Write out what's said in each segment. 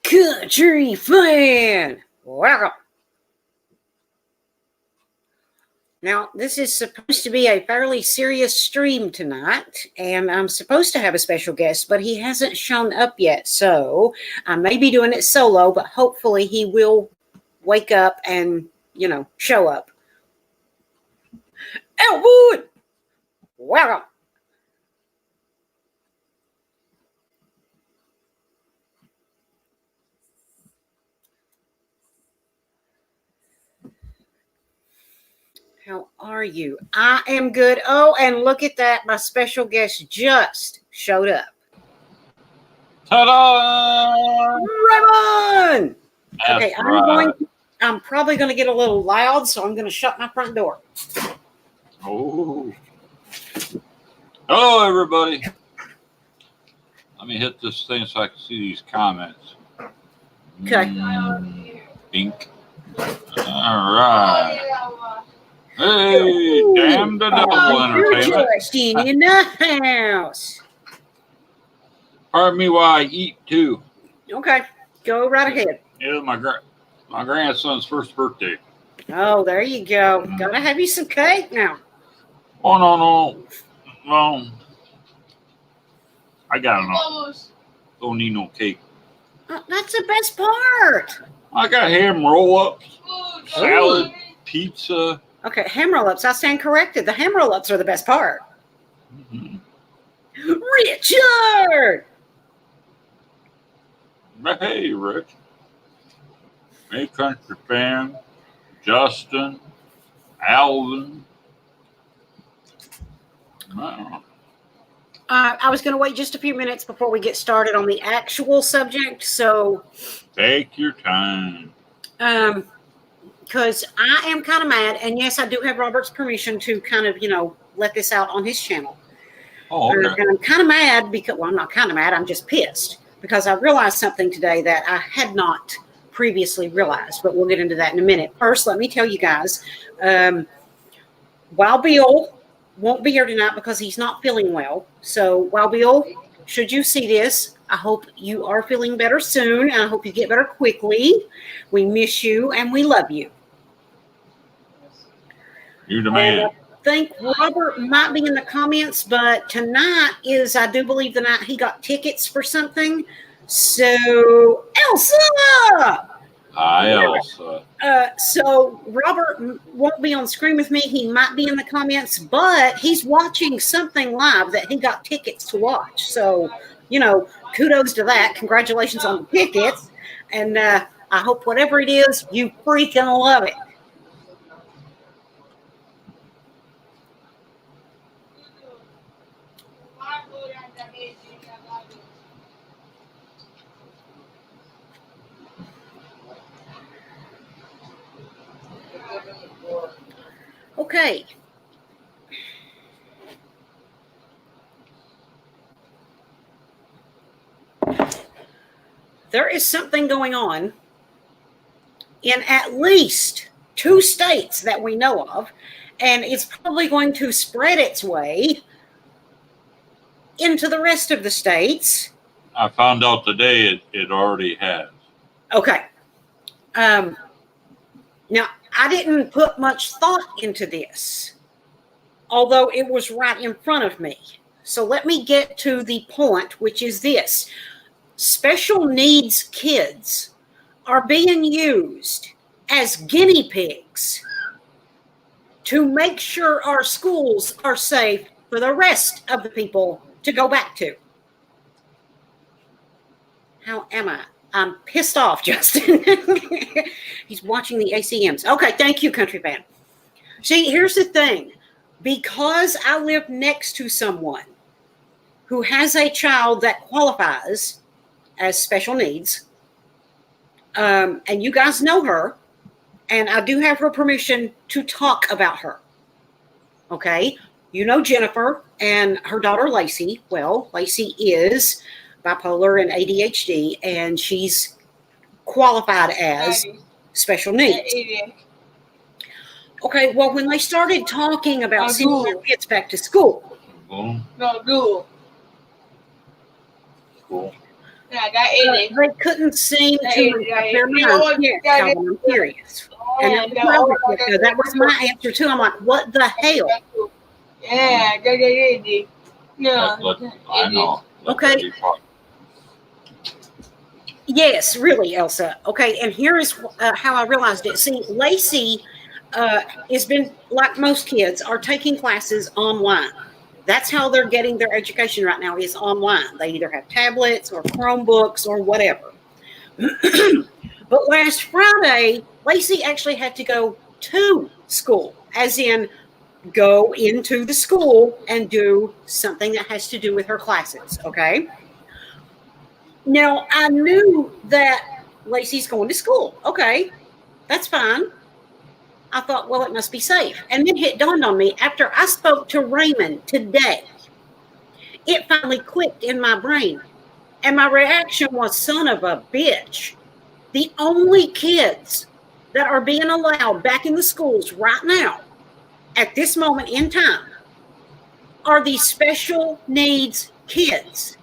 Country fan, welcome. Now, this is supposed to be a fairly serious stream tonight, and I'm supposed to have a special guest, but he hasn't shown up yet, so I may be doing it solo, but hopefully he will wake up and, show up. Elwood, welcome. How are you? I am good. Oh, and look at that. My special guest just showed up. Ta-da! Raymond! Okay, right. I'm probably going to get a little loud, so I'm going to shut my front door. Oh. Hello, everybody. Let me hit this thing so I can see these comments. Okay. Pink. All right. Hey, damn the double entertainment. Justin in the house. Pardon me while I eat, too. Okay, go right ahead. Yeah, my grandson's first birthday. Oh, there you go. Gotta have you some cake now. Oh, no. I got enough. Don't need no cake. That's the best part. I got ham roll-ups, salad, pizza. Okay, ham roll-ups. I stand corrected. The ham roll-ups are the best part. Mm-hmm. Richard! Hey, Rich. Hey, country fan. Justin. Alvin. I was going to wait just a few minutes before we get started on the actual subject, so... Take your time. Because I am kind of mad, and yes, I do have Robert's permission to kind of, let this out on his channel. Oh, okay. And I'm kind of mad because, well, I'm not kind of mad, I'm just pissed. Because I realized something today that I had not previously realized, but we'll get into that in a minute. First, let me tell you guys, Wild Bill won't be here tonight because he's not feeling well. So, Wild Bill, should you see this, I hope you are feeling better soon, and I hope you get better quickly. We miss you, and we love you. You the man. I think Robert might be in the comments, but tonight is, I do believe, the night he got tickets for something. So, Elsa! Hi, Elsa. So, Robert won't be on screen with me. He might be in the comments, but he's watching something live that he got tickets to watch. So, kudos to that. Congratulations on the tickets. And I hope whatever it is, you freaking love it. Okay. There is something going on in at least 2 states that we know of, and it's probably going to spread its way into the rest of the states. I found out today it already has. Okay. Now, I didn't put much thought into this, although it was right in front of me. So let me get to the point, which is this. Special needs kids are being used as guinea pigs to make sure our schools are safe for the rest of the people to go back to. How am I? I'm pissed off, Justin. He's watching the ACMs. Okay, thank you, country fan. See, here's the thing. Because I live next to someone who has a child that qualifies as special needs, and you guys know her, and I do have her permission to talk about her. Okay? You know Jennifer and her daughter Lacey. Well, Lacey is bipolar and ADHD, and she's qualified as special needs. Okay, well, when they started talking about sending their kids back to school. Cool. No, Google. Cool. They couldn't seem to make up their mind. Yes, Calvin, I'm curious. And that was my answer too. I'm like, what the hell? I know. Okay. Yes, really, Elsa. Okay, and here is how I realized it. See, Lacey has been, like most kids, are taking classes online. That's how they're getting their education right now, is online. They either have tablets or Chromebooks or whatever. But last Friday, Lacey actually had to go to school, as in go into the school and do something that has to do with her classes, okay? Now, I knew that Lacey's going to school. Okay, that's fine. I thought, well, it must be safe. And then it dawned on me after I spoke to Raymond today, it finally clicked in my brain. And my reaction was, son of a bitch. The only kids that are being allowed back in the schools right now, at this moment in time, are these special needs kids.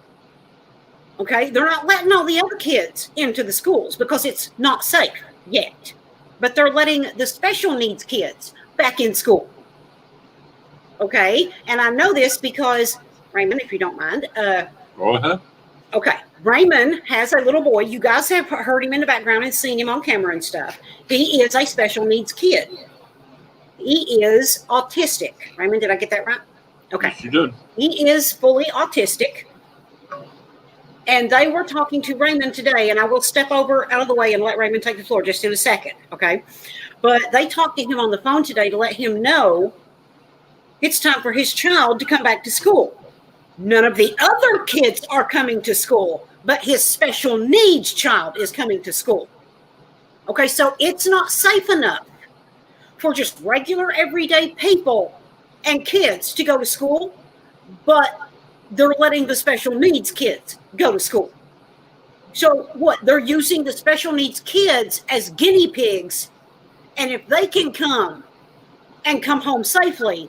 Okay, they're not letting all the other kids into the schools because it's not safe yet. But they're letting the special needs kids back in school. Okay, and I know this because, Raymond, if you don't mind. Go ahead. Okay, Raymond has a little boy. You guys have heard him in the background and seen him on camera and stuff. He is a special needs kid. He is autistic. Raymond, did I get that right? Okay. Yes, you did. He is fully autistic. And they were talking to Raymond today, and I will step over out of the way and let Raymond take the floor just in a second, okay? But they talked to him on the phone today to let him know it's time for his child to come back to school. None of the other kids are coming to school, but his special needs child is coming to school. Okay, so it's not safe enough for just regular everyday people and kids to go to school, but they're letting the special needs kids go to school. So what? They're using the special needs kids as guinea pigs. And if they can come and come home safely,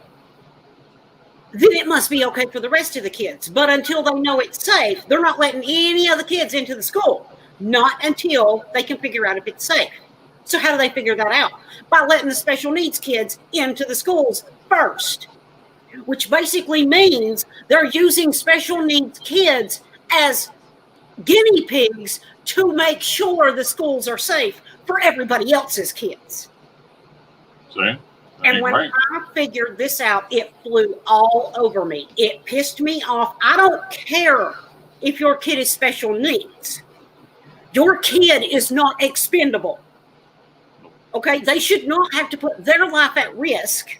then it must be okay for the rest of the kids. But until they know it's safe, they're not letting any of the kids into the school. Not until they can figure out if it's safe. So how do they figure that out? By letting the special needs kids into the schools first. Which basically means they're using special needs kids as guinea pigs to make sure the schools are safe for everybody else's kids. See? And when I figured this out, it flew all over me. It pissed me off. I don't care if your kid is special needs. Your kid is not expendable. Okay? They should not have to put their life at risk,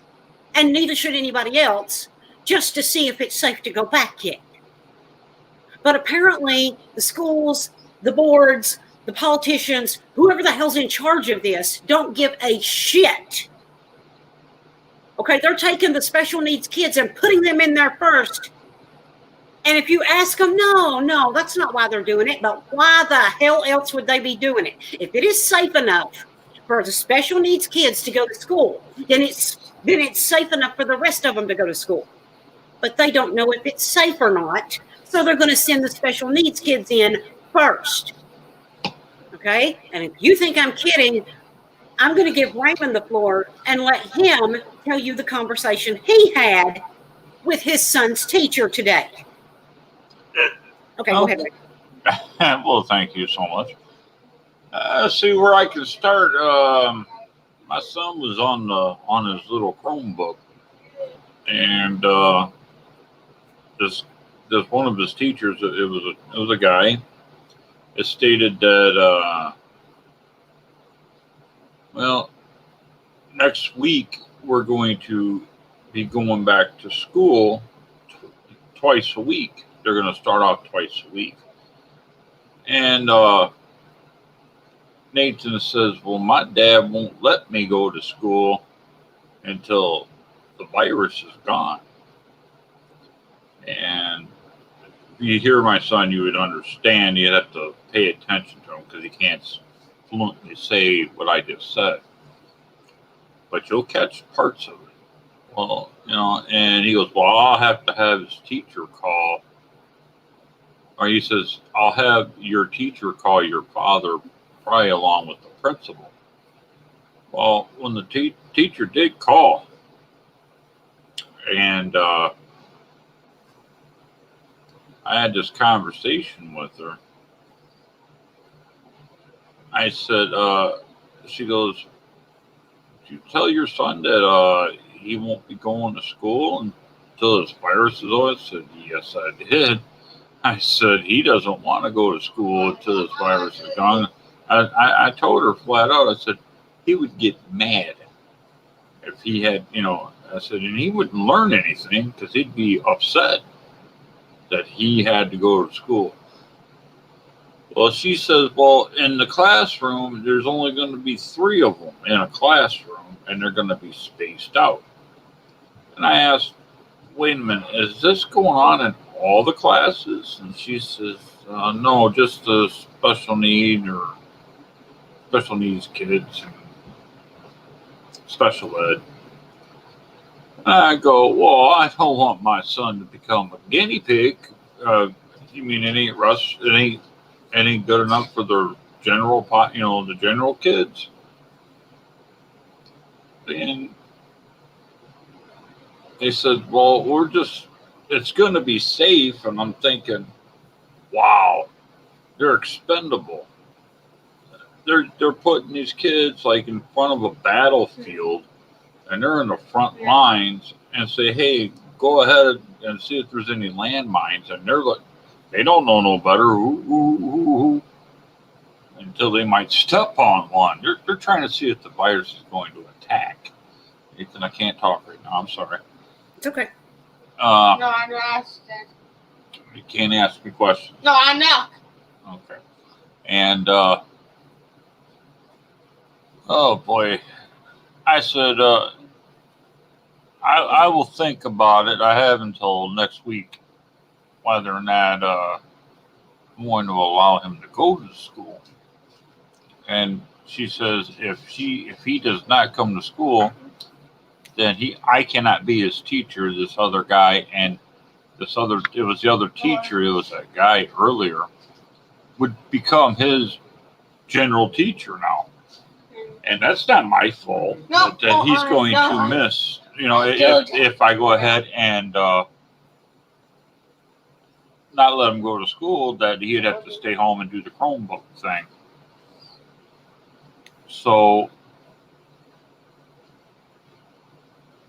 and neither should anybody else, just to see if it's safe to go back yet. But apparently, the schools, the boards, the politicians, whoever the hell's in charge of this, don't give a shit. Okay, they're taking the special needs kids and putting them in there first. And if you ask them, no, that's not why they're doing it, but why the hell else would they be doing it? If it is safe enough for the special needs kids to go to school, then it's safe enough for the rest of them to go to school. But they don't know if it's safe or not, so they're going to send the special needs kids in first. Okay? And if you think I'm kidding, I'm going to give Raymond the floor and let him tell you the conversation he had with his son's teacher today. Okay, go ahead, Raymond. Well, thank you so much. See where I can start. My son was on his little Chromebook, and this one of his teachers, it was a guy. It stated that well, next week we're going to be going back to school twice a week. They're going to start off twice a week, and Nathan says, well, my dad won't let me go to school until the virus is gone. And if you hear my son, you would understand. You'd have to pay attention to him because he can't fluently say what I just said. But you'll catch parts of it. Well, and he goes, well, I'll have to have his teacher call or he says, I'll have your teacher call your father, probably along with the principal. Well, when the teacher did call, and I had this conversation with her, I said, she goes, did you tell your son that he won't be going to school until this virus is over? I said, yes, I did. I said, he doesn't want to go to school until this virus is gone. I told her flat out, I said, he would get mad if he had, I said, and he wouldn't learn anything because he'd be upset that he had to go to school. Well, she says, well, in the classroom, there's only going to be 3 of them in a classroom, and they're going to be spaced out. And I asked, wait a minute, is this going on in all the classes? And she says, no, just the special needs kids and special ed. And I go, well, I don't want my son to become a guinea pig. You mean it ain't good enough for the general the general kids? And they said, well, it's going to be safe. And I'm thinking, wow, they're expendable. They're putting these kids like in front of a battlefield, and they're in the front lines, and say, hey, go ahead and see if there's any landmines. And they don't know no better until they might step on one. They're trying to see if the virus is going to attack. Ethan, I can't talk right now. I'm sorry. It's okay. No, I understand. You can't ask me questions. No, I know. Okay. And oh boy, I said I will think about it. I have until next week whether or not I'm going to allow him to go to school. And she says if he does not come to school, then I cannot be his teacher. This other guy and it was the other teacher. It was that guy earlier would become his general teacher now. And that's not my fault that he's going to miss. If I go ahead and not let him go to school, that he'd have to stay home and do the Chromebook thing. So,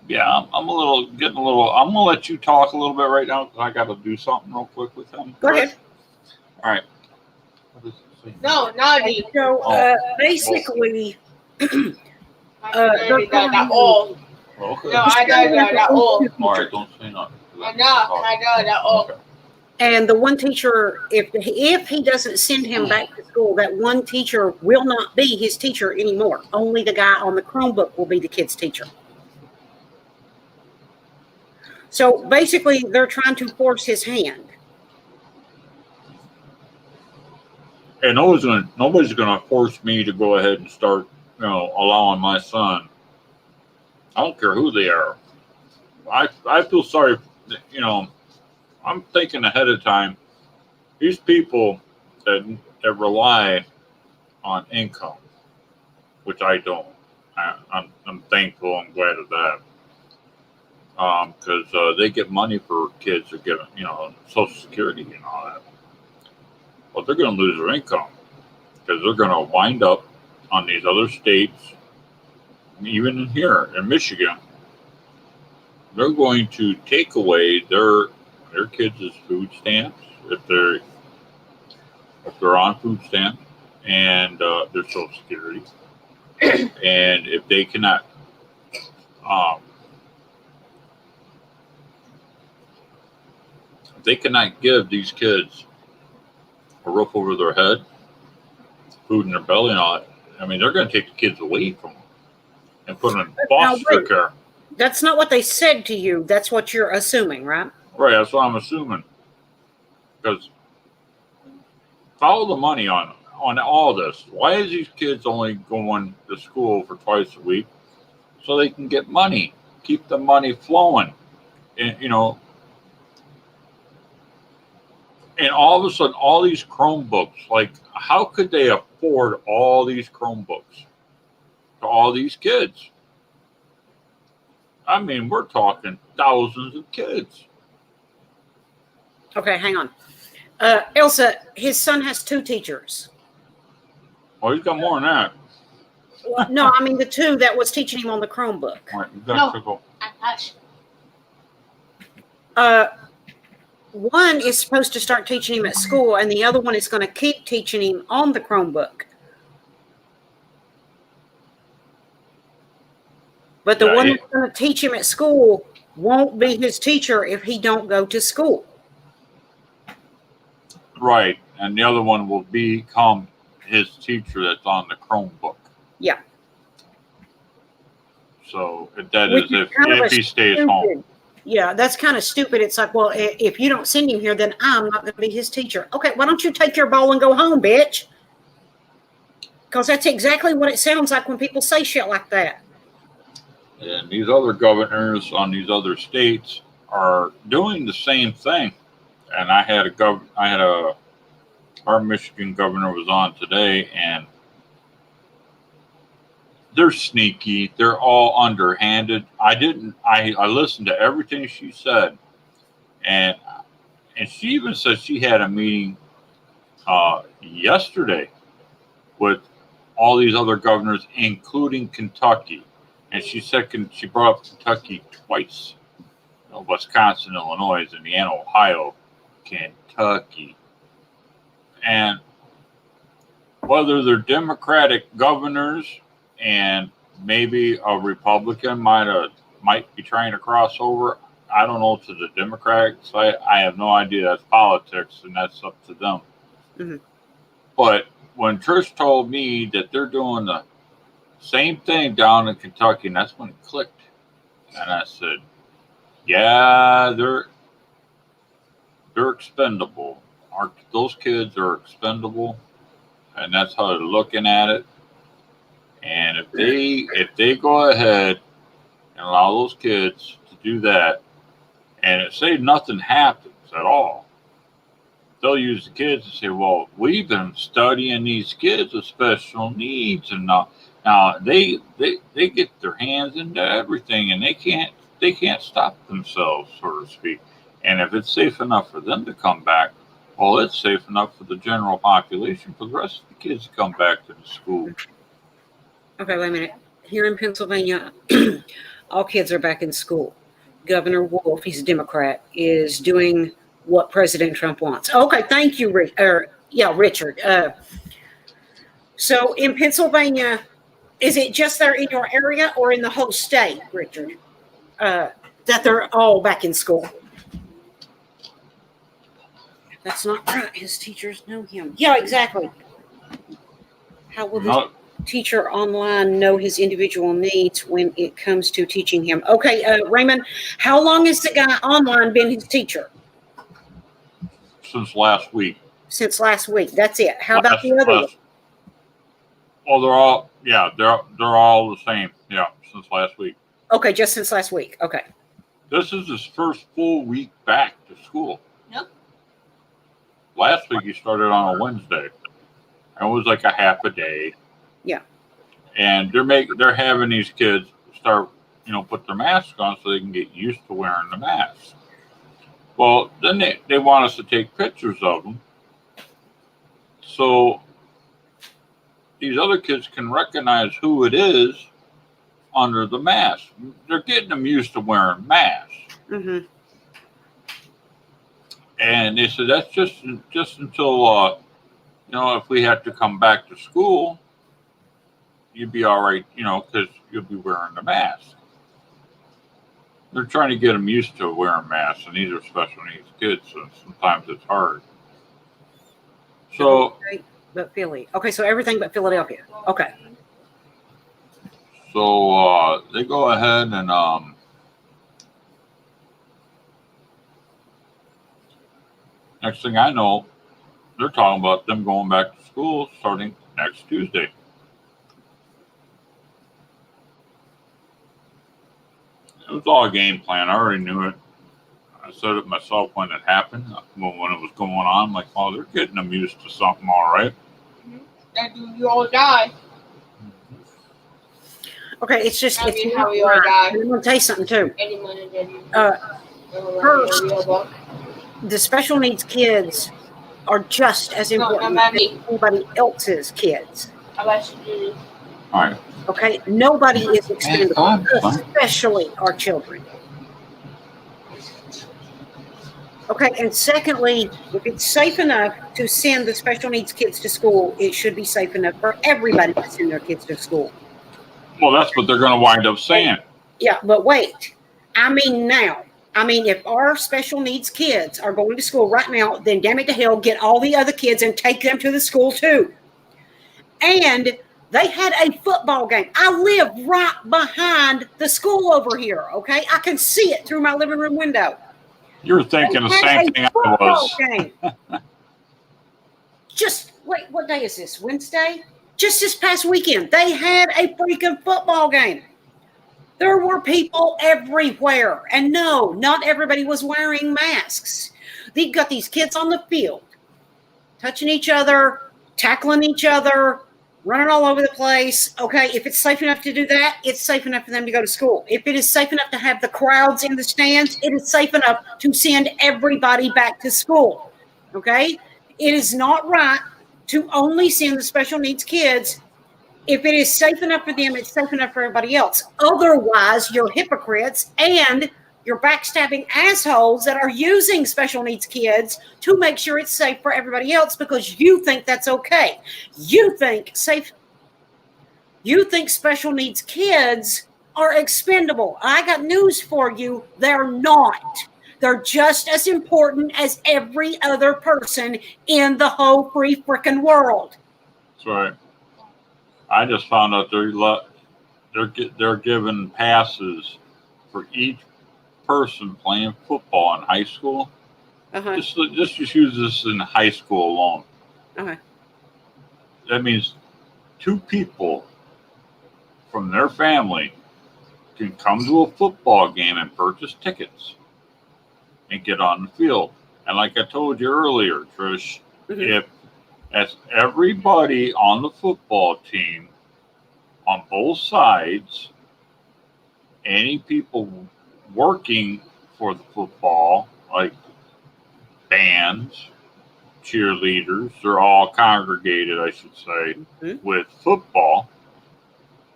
yeah, I'm gonna let you talk a little bit right now because I got to do something real quick with him. Go ahead. All right. No, Navi. So basically, Okay. No, I know that all. All right, don't say nothing. I know that all. Okay. and the one teacher, if he doesn't send him back to school, that one teacher will not be his teacher anymore. Only the guy on the Chromebook will be the kid's teacher. So basically, they're trying to force his hand. And nobody's gonna force me to go ahead and start, allowing my son. I don't care who they are. I feel sorry. I'm thinking ahead of time. These people that rely on income, which I don't. I'm thankful. I'm glad of that. Because they get money for kids that get, Social Security and all that. But they're going to lose their income because they're going to wind up on these other states, even in here in Michigan. They're going to take away their kids' food stamps if they're on food stamps and their Social Security, and if they cannot. They cannot give these kids a roof over their head, food in their belly, and all that. I mean, they're going to take the kids away from them and put them in foster care. That's not what they said to you. That's what you're assuming, right? Right, that's what I'm assuming. Because follow the money on all this. Why is these kids only going to school for twice a week? So they can get money, keep the money flowing, and And all of a sudden, all these Chromebooks, like, how could they afford all these Chromebooks to all these kids? I mean, we're talking thousands of kids. Okay, hang on. Elsa, his son has 2 teachers. Well, he's got more than that. Well, no, I mean the 2 that was teaching him on the Chromebook. Right, you got to go. Hush. One is supposed to start teaching him at school, and the other one is going to keep teaching him on the Chromebook. But the Yeah, one that's going to teach him at school won't be his teacher if he don't go to school. Right, and the other one will become his teacher that's on the Chromebook. Yeah. So that Which is is kind of if he stays stupid. home. Yeah, that's kind of stupid. It's like, well, if you don't send him here, then I'm not going to be his teacher. Okay, why don't you take your ball and go home, bitch? Because that's exactly what it sounds like when people say shit like that. And these other governors on these other states are doing the same thing. And our Michigan governor was on today, and they're sneaky. They're all underhanded. I listened to everything she said, and she even said she had a meeting yesterday with all these other governors, including Kentucky. And she said she brought up Kentucky twice. Wisconsin, Illinois, Indiana, Ohio, Kentucky. And whether they're Democratic governors and maybe a Republican might be trying to cross over, I don't know, to the Democratic side. I have no idea. That's politics, and that's up to them. Mm-hmm. But when Trish told me that they're doing the same thing down in Kentucky, and that's when it clicked. And I said, yeah, they're expendable. Those kids are expendable, and that's how they're looking at it. And if they go ahead and allow those kids to do that, and say nothing happens at all, they'll use the kids and say, well, we've been studying these kids with special needs, and now they get their hands into everything, and they can't stop themselves, so to speak. And if it's safe enough for them to come back, well, it's safe enough for the general population for the rest of the kids to come back to the school. Okay, wait a minute. Here in Pennsylvania, all kids are back in school. Governor Wolf, he's a Democrat, is doing what President Trump wants. Okay, thank you, Richard. So in Pennsylvania, is it just there in your area or in the whole state, Richard, that they're all back in school? That's not right. His teachers know him. Yeah, exactly. How will the teacher online know his individual needs when it comes to teaching him? Okay, Raymond, how long has the guy online been his teacher? Since last week. Since last week. That's it. How about the other one? Oh, they're all the same. Yeah, since last week. Okay, just since last week. Okay. This is his first full week back to school. Yep. Last week he started on a Wednesday. And it was like a half a day. Yeah. And they're having these kids start, put their masks on so they can get used to wearing the mask. Well, then they want us to take pictures of them. So these other kids can recognize who it is under the mask. They're getting them used to wearing masks. Mm-hmm. And they said that's just until, if we have to come back to school, you'd be all right, because you'll be wearing the mask. They're trying to get them used to wearing masks, and these are special needs kids, so sometimes it's hard. So, but Philly. Okay, so everything but Philadelphia. Okay. So they go ahead and next thing I know, they're talking about them going back to school starting next Tuesday. It was all a game plan. I already knew it. I said it myself when it happened, when it was going on. I'm like, oh, they're getting them used to something, all right. That you all die. Okay, it's just I it's mean, not how we all right. die. And I'm gonna tell you something too. Any money that you First, real book. the special needs kids are just as No, important not as me. anybody else's kids. I let you do this. All right. Okay, nobody is expendable, fine. especially our children. Okay, and secondly, if it's safe enough to send the special needs kids to school, it should be safe enough for everybody to send their kids to school. Well, that's what they're going to wind up saying. Yeah, but wait. I mean, now. I mean, if our special needs kids are going to school right now, then damn it to hell, get all the other kids and take them to the school too. And they had a football game. I live right behind the school over here, okay? I can see it through my living room window. You're thinking the same thing I was. Game. Just, wait, what day is this? Wednesday? Just this past weekend, they had a freaking football game. There were people everywhere. And no, not everybody was wearing masks. They've got these kids on the field, touching each other, tackling each other, running all over the place. Okay, if it's safe enough to do that, it's safe enough for them to go to school. If it is safe enough to have the crowds in the stands, it is safe enough to send everybody back to school. Okay, it is not right to only send the special needs kids. If it is safe enough for them, it's safe enough for everybody else. Otherwise, you're hypocrites and you're backstabbing assholes that are using special needs kids to make sure it's safe for everybody else because you think that's okay. You think special needs kids are expendable. I got news for you. They're not. They're just as important as every other person in the whole free freaking world. That's right. I just found out they're giving passes for each person playing football in high school. Uh-huh. Just use this in high school alone. Uh-huh. That means 2 people from their family can come to a football game and purchase tickets and get on the field. And like I told you earlier, Trish, if that's everybody on the football team on both sides, any people working for the football, like bands, cheerleaders, they're all congregated, I should say, with football.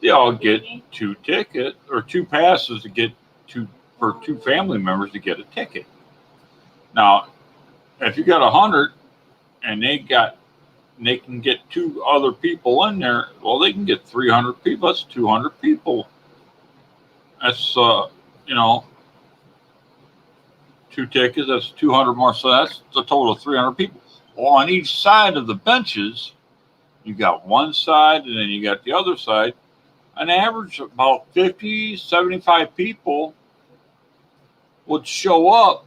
They all get 2 tickets or 2 passes to get for 2 family members to get a ticket. Now, if you got 100 and they can get 2 other people in there, well, they can get 300 people. That's 200 people. That's 2 tickets. That's 200 more. So that's a total of 300 people. Well, on each side of the benches, you got one side and then you got the other side. An average of about 50, 75 people would show up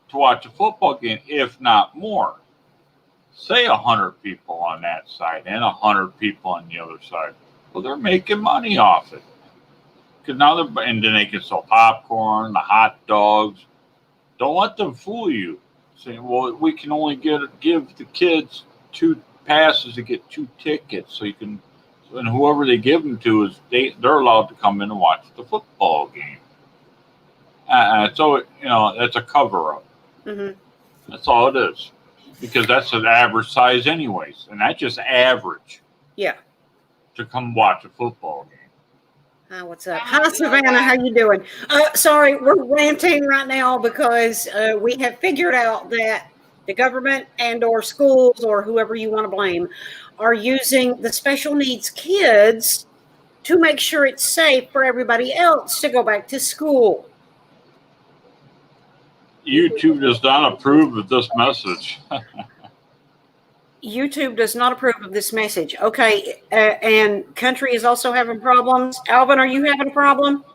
to watch a football game, if not more. Say 100 people on that side and 100 people on the other side. Well, they're making money off it. Because now and then they can sell popcorn, the hot dogs. Don't let them fool you. Saying, well, we can only give the kids 2 passes to get 2 tickets, so you can, and whoever they give them to is they're allowed to come in and watch the football game. So that's a cover up. Mm-hmm. That's all it is, because that's an average size, anyways, and that's just average. Yeah. To come watch a football game. Hi, what's up? Hi, Savannah. How you doing? Sorry, we're ranting right now because we have figured out that the government and or schools or whoever you want to blame are using the special needs kids to make sure it's safe for everybody else to go back to school. YouTube does not approve of this message. YouTube does not approve of this message. Okay, and Country is also having problems. Alvin, are you having a problem?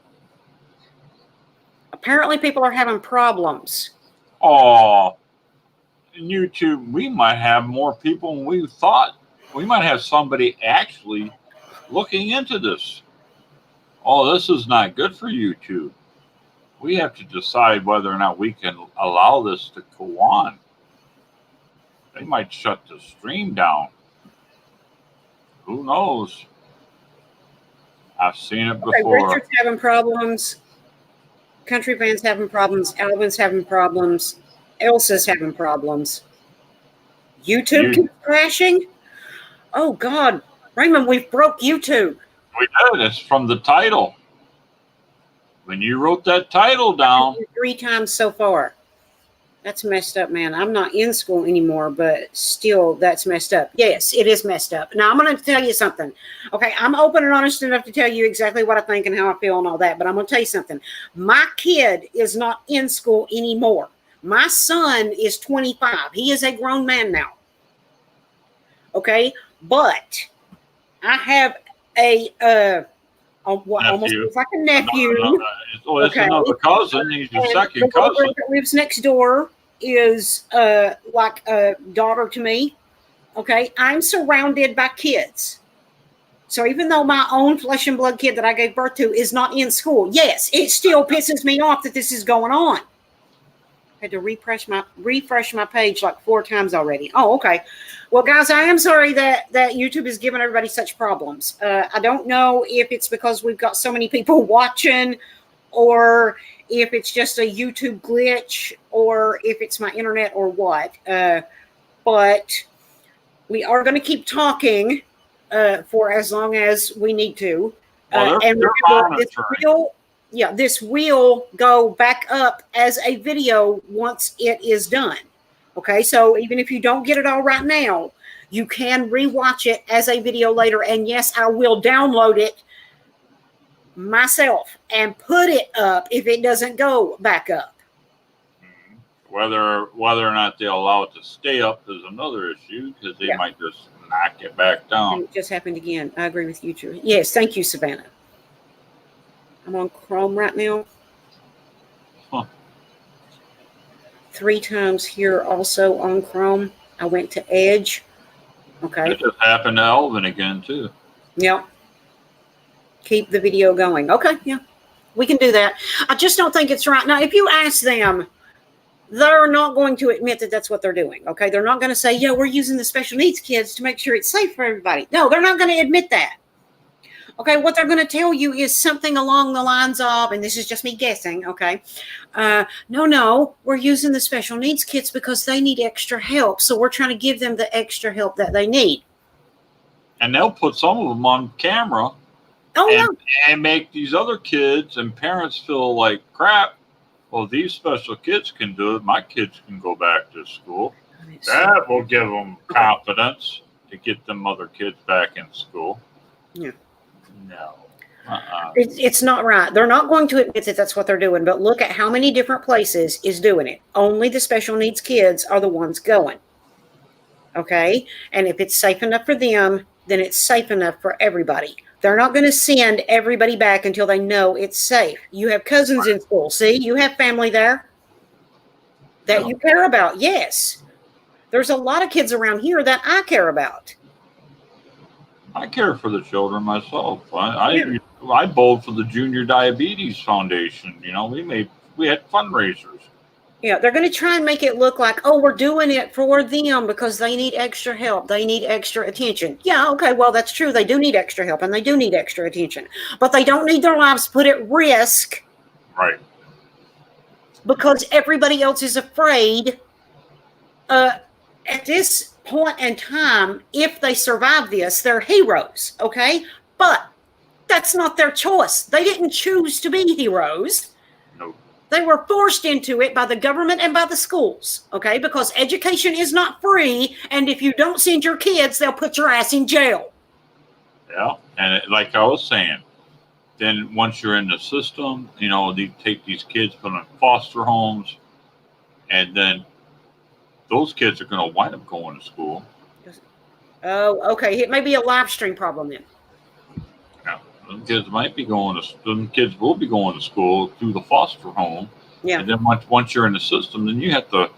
Apparently people are having problems. Oh, YouTube, we might have more people than we thought. We might have somebody actually looking into this. Oh, this is not good for YouTube. we have to decide whether or not we can allow this to go on. They might shut the stream down. Who knows? I've seen it Okay, before. Richard's having problems. Country Band's having problems. Alvin's having problems. Elsa's having problems. YouTube keeps crashing. Oh God, Raymond, we've broke YouTube. We did. It's from the title. When you wrote that title down, 3 times so far. That's messed up, man. I'm not in school anymore, but still, that's messed up. Yes, it is messed up. Now, I'm going to tell you something. Okay, I'm open and honest enough to tell you exactly what I think and how I feel and all that, but I'm going to tell you something. My kid is not in school anymore. My son is 25. He is a grown man now. Okay, but I have almost looks like a nephew. It's another cousin. He's your second cousin. That lives next door is like a daughter to me. Okay, I'm surrounded by kids. So even though my own flesh and blood kid that I gave birth to is not in school, yes, it still pisses me off that this is going on. I had to refresh my page like 4 times already. Oh, okay. Well, guys, I am sorry that YouTube is giving everybody such problems. I don't know if it's because we've got so many people watching, or if it's just a YouTube glitch, or if it's my internet or what. But we are going to keep talking for as long as we need to. Well, and remember, this will go back up as a video once it is done. Okay, so even if you don't get it all right now, you can rewatch it as a video later. And yes, I will download it myself and put it up if it doesn't go back up. Whether or not they'll allow it to stay up is another issue, because they might just knock it back down. And it just happened again. I agree with you too. Yes, thank you, Savannah. I'm on Chrome right now. 3 times here also on Chrome. I went to Edge. Okay. It just happened to Elvin again too. Yeah. Keep the video going. Okay, yeah. We can do that. I just don't think it's right. Now, if you ask them, they're not going to admit that that's what they're doing. Okay. They're not going to say, yeah, we're using the special needs kids to make sure it's safe for everybody. No, they're not going to admit that. Okay, what they're going to tell you is something along the lines of, and this is just me guessing, okay, no, we're using the special needs kids because they need extra help, so we're trying to give them the extra help that they need. And they'll put some of them on camera and make these other kids and parents feel like crap. Well, these special kids can do it. My kids can go back to school. That will give them confidence to get them other kids back in school. Yeah. No. It's not right. They're not going to admit that that's what they're doing, but look at how many different places is doing it. Only the special needs kids are the ones going. Okay? And if it's safe enough for them, then it's safe enough for everybody. They're not going to send everybody back until they know it's safe. You have cousins in school. See, you have family there that you care about. Yes. There's a lot of kids around here that I care about. I care for the children myself. I bowled for the Junior Diabetes Foundation. You know, we had fundraisers. Yeah, they're going to try and make it look like, oh, we're doing it for them because they need extra help. They need extra attention. Yeah, okay, well, that's true. They do need extra help and they do need extra attention. But they don't need their lives put at risk. Right. Because everybody else is afraid. At this point in time, if they survive this, they're heroes, okay? But that's not their choice. They didn't choose to be heroes. No. They were forced into it by the government and by the schools, okay? Because education is not free, and if you don't send your kids, they'll put your ass in jail. Yeah, and like I was saying, then once you're in the system, you know, they take these kids, put them in foster homes, and then those kids are going to wind up going to school. Oh, okay. It may be a live stream problem then. Yeah, them kids might be going to. Them kids will be going to school through the foster home. Yeah. And then once you're in the system, then you have to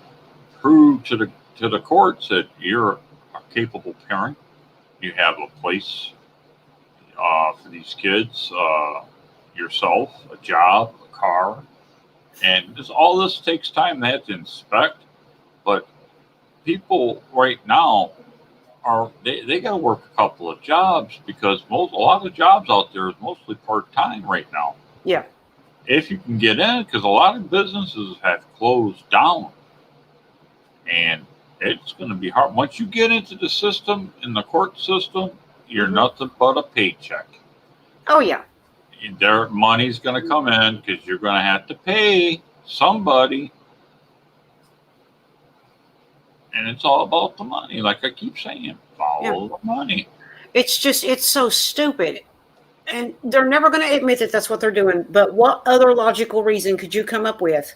prove to the courts that you're a capable parent. You have a place for these kids, yourself, a job, a car, And all this takes time. They have to inspect. But people right now they got to work a couple of jobs because a lot of jobs out there is mostly part time right now. Yeah. If you can get in, because a lot of businesses have closed down, and it's going to be hard once you get into the system, in the court system. You're nothing but a paycheck. Oh yeah. Their money's going to come in because you're going to have to pay somebody. And it's all about the money. Like I keep saying, follow the money. It's so stupid. And they're never going to admit that that's what they're doing. But what other logical reason could you come up with?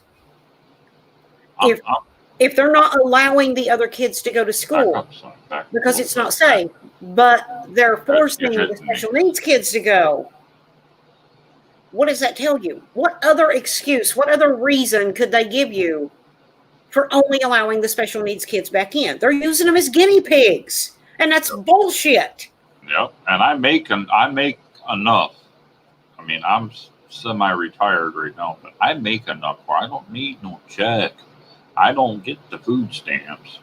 If they're not allowing the other kids to go to school because it's not safe, but they're forcing the special needs kids to go. What does that tell you? What other excuse, what other reason could they give you for only allowing the special needs kids back in? They're using them as guinea pigs, and that's bullshit. Yep, and I make enough. I mean, I'm semi-retired right now, but I make enough where I don't need no check. I don't get the food stamps.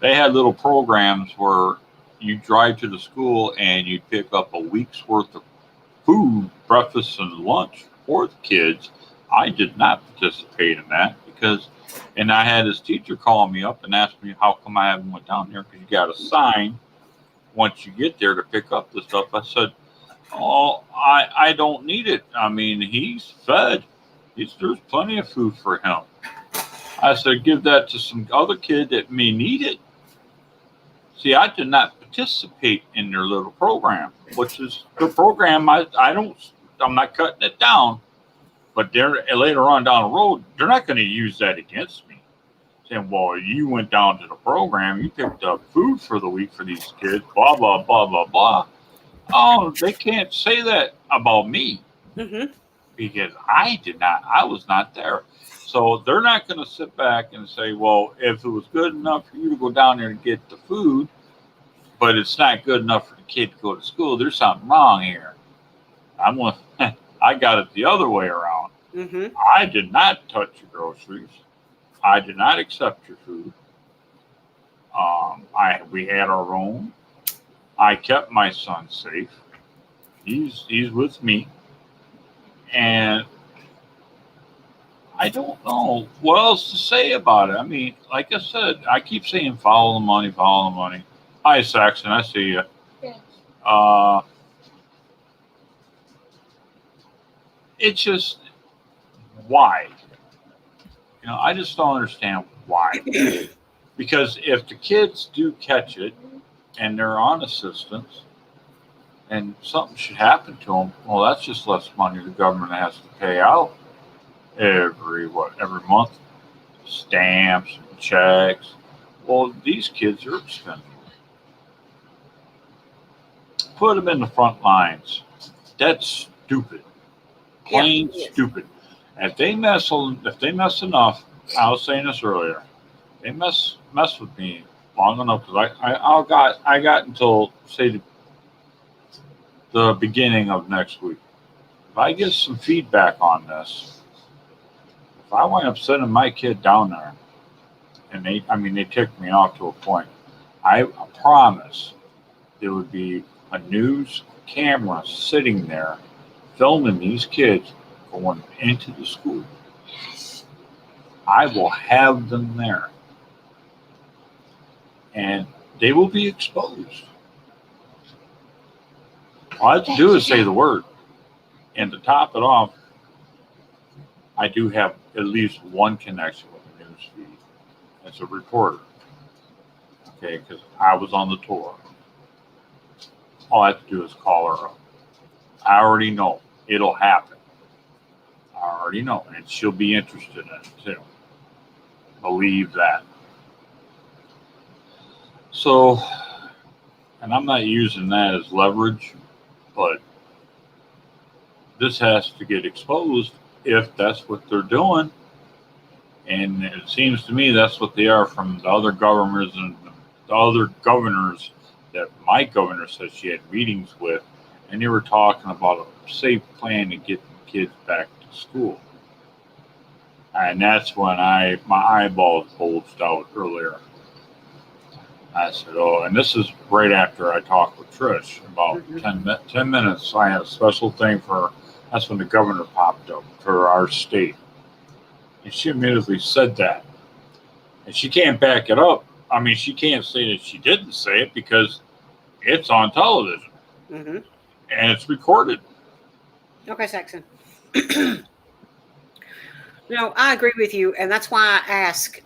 They had little programs where you drive to the school and you pick up a week's worth of food, breakfast and lunch for the kids. I did not participate in that and I had his teacher call me up and ask me how come I haven't went down there because you got a sign once you get there to pick up the stuff. I said, oh, I don't need it. I mean, he's fed. There's plenty of food for him. I said, give that to some other kid that may need it. See, I did not participate in their little program, which is the program. I'm not cutting it down, but they're later on down the road, they're not going to use that against me. Saying, well, you went down to the program, you picked up food for the week for these kids, blah, blah, blah, blah, blah. Oh, they can't say that about me because I was not there. So they're not going to sit back and say, well, if it was good enough for you to go down there and get the food, but it's not good enough for the kid to go to school, there's something wrong here. I got it the other way around. I did not touch your groceries. I did not accept your food. We had our own. I kept my son safe. He's with me. And I don't know what else to say about it. I mean, like I said, I keep saying follow the money, follow the money. Hi, Saxon, I see you. Yes. It's just, why? I just don't understand why. Because if the kids do catch it and they're on assistance and something should happen to them, well, that's just less money the government has to pay out every month. Stamps, checks. Well, these kids are expensive. Put them in the front lines. That's stupid. Plain stupid. If they mess enough, I was saying this earlier, they mess with me long enough because I got until say the beginning of next week. If I get some feedback on this, if I wind up sending my kid down there, and they ticked me off to a point, I promise there would be a news camera sitting there filming these kids going into the school. I will have them there. And they will be exposed. All I have to do is say the word. And to top it off, I do have at least one connection with the news feed as a reporter. Okay, because I was on the tour. All I have to do is call her up. I already know it'll happen. I already know. And she'll be interested in it too. Believe that. So, and I'm not using that as leverage, but this has to get exposed if that's what they're doing. And it seems to me that's what they are from the other governors and the other governors that my governor said she had meetings with. And they were talking about a safe plan to get the kids back to school. And that's when my eyeballs bulged out earlier. I said, oh, and this is right after I talked with Trish about 10 minutes. I had a special thing for, that's when the governor popped up for our state. And she immediately said that. And she can't back it up. I mean, she can't say that she didn't say it because it's on television. And it's recorded. Okay, Saxon. No, I agree with you, and that's why I asked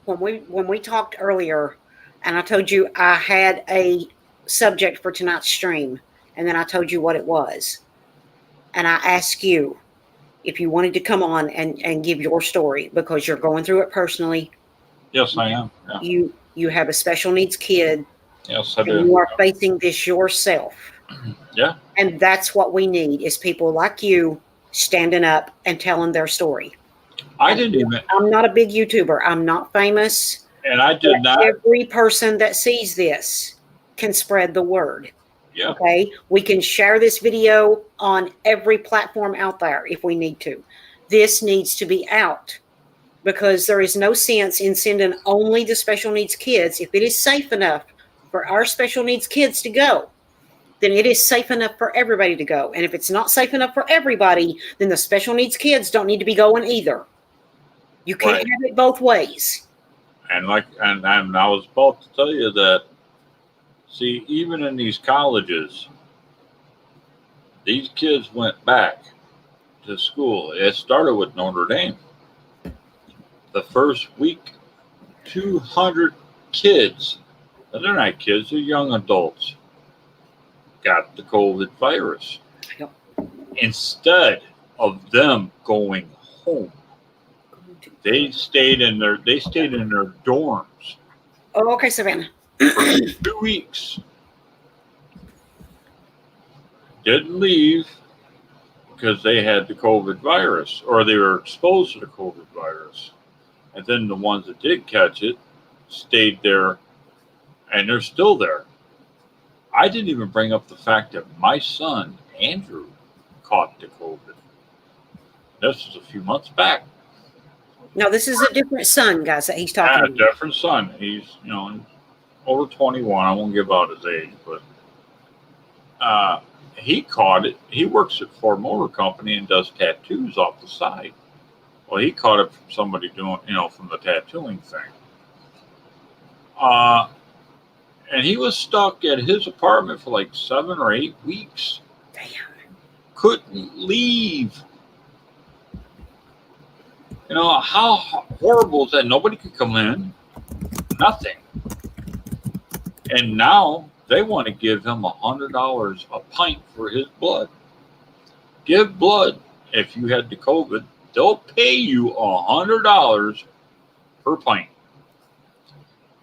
when we talked earlier, and I told you I had a subject for tonight's stream, and then I told you what it was, and I asked you if you wanted to come on and give your story because you're going through it personally. Yes, I am. Yeah. You have a special needs kid. Yes, I do. And you are facing this yourself. Yeah. And that's what we need is people like you standing up and telling their story. I'm not a big YouTuber. I'm not famous. And I did not. Every person that sees this can spread the word. Yeah. Okay. We can share this video on every platform out there if we need to. This needs to be out because there is no sense in sending only the special needs kids. If it is safe enough for our special needs kids to go, then it is safe enough for everybody to go. And if it's not safe enough for everybody, then the special needs kids don't need to be going either. You can't have it both ways. And and I was about to tell you that, see, even in these colleges, these kids went back to school. It started with Notre Dame. The first week, 200 kids, and they're not kids, they're young adults, got the COVID virus. Yep. Instead of them going home, they stayed in their dorms. Oh, okay, Savannah. For 2 weeks. Didn't leave because they had the COVID virus or they were exposed to the COVID virus. And then the ones that did catch it stayed there and they're still there. I didn't even bring up the fact that my son, Andrew, caught the COVID. This was a few months back. No, this is a different son, guys, that he's talking about. A different son. He's, over 21. I won't give out his age, but he caught it. He works at Ford Motor Company and does tattoos off the side. Well, he caught it from somebody doing, from the tattooing thing. And he was stuck at his apartment for like 7 or 8 weeks. Damn. Couldn't leave. How horrible is that? Nobody could come in. Nothing. And now they want to give him $100 a pint for his blood. Give blood. If you had the COVID, they'll pay you $100 per pint.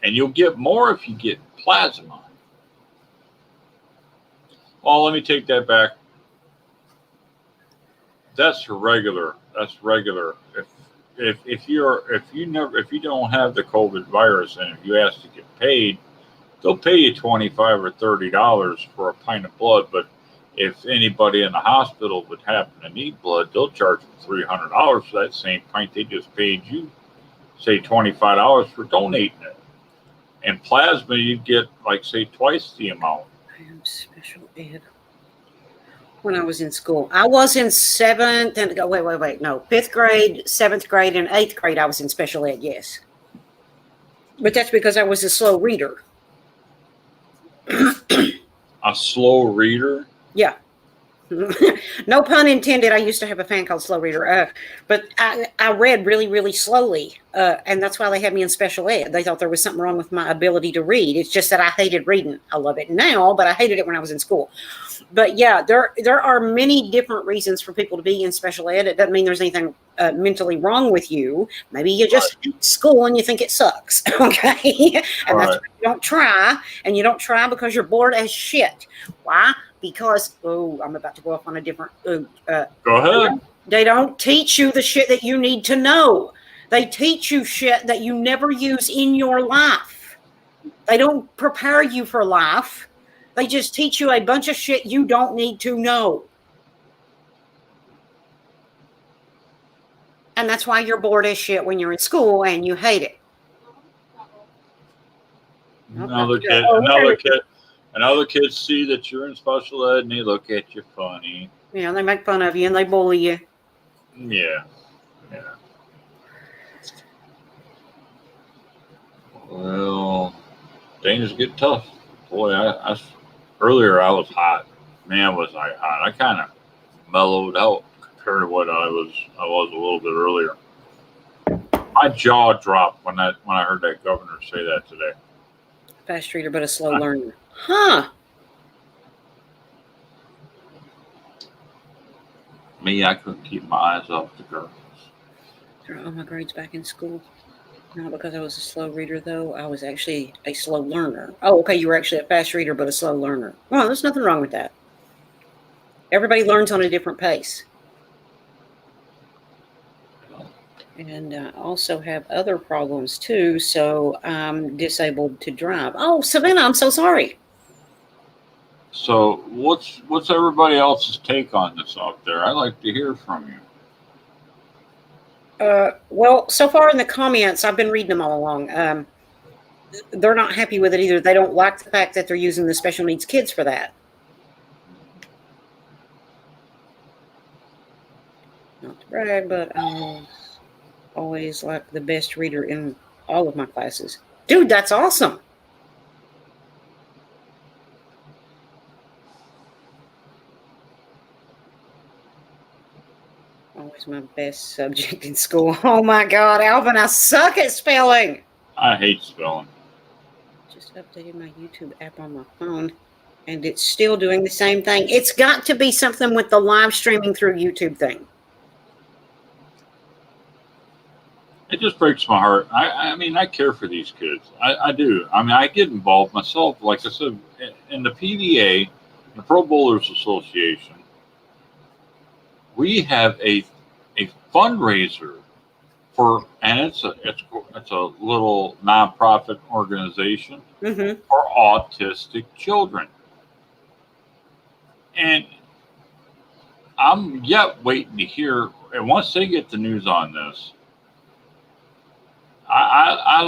And you'll get more if you get plasma. Well, let me take that back. That's regular. That's regular. If you don't have the COVID virus and if you ask to get paid, they'll pay you $25 or $30 for a pint of blood. But if anybody in the hospital would happen to need blood, they'll charge them $300 for that same pint they just paid you, say $25 for donating it. And plasma, you'd get like say twice the amount. I am special ed. When I was in school, I was in 7th and no, 5th grade, 7th grade, and 8th grade. I was in special ed, yes, but that's because I was a slow reader. A slow reader? Yeah. No pun intended. I used to have a fan called Slow Reader, but I read really, really slowly, and that's why they had me in special ed. They thought there was something wrong with my ability to read. It's just that I hated reading. I love it now, but I hated it when I was in school. But yeah, there are many different reasons for people to be in special ed. It doesn't mean there's anything mentally wrong with you. Maybe you just hate school and you think it sucks, okay? And that's why you don't try, and you don't try because you're bored as shit. Why? Because, I'm about to go off on a different... Go ahead. They don't teach you the shit that you need to know. They teach you shit that you never use in your life. They don't prepare you for life. They just teach you a bunch of shit you don't need to know. And that's why you're bored as shit when you're in school and you hate it. Another Okay. kid, Oh, another kid see that you're in special ed and they look at you funny. yeah, they make fun of you and they bully you. Yeah. Well, things get tough. Boy, earlier I was hot. Man, was I hot. I kind of mellowed out compared to what I was a little bit earlier. My jaw dropped when I heard that governor say that today. Fast reader, but a slow learner. Huh. Me, I couldn't keep my eyes off the girls. Are all my grades back in school? Not because I was a slow reader, though. I was actually a slow learner. Oh, okay. You were actually a fast reader, but a slow learner. Well, there's nothing wrong with that. Everybody learns on a different pace. And I also have other problems, too. So I'm disabled to drive. Oh, Savannah, I'm so sorry. So, what's everybody else's take on this out there? I'd like to hear from you. Well, so far in the comments, I've been reading them all along. They're not happy with it either. They don't like the fact that they're using the special needs kids for that. Not to brag, but I was always like the best reader in all of my classes. Dude, that's awesome. Always my best subject in school. Oh my God, Alvin, I suck at spelling. I hate spelling. Just updated my YouTube app on my phone, and it's still doing the same thing. It's got to be something with the live streaming through YouTube thing. It just breaks my heart. I mean, I care for these kids. I do. I mean, I get involved myself. Like I said, in the PBA, the Pro Bowlers Association, we have a fundraiser for, and it's a little nonprofit organization Mm-hmm. for autistic children, and I'm yet waiting to hear. And once they get the news on this, I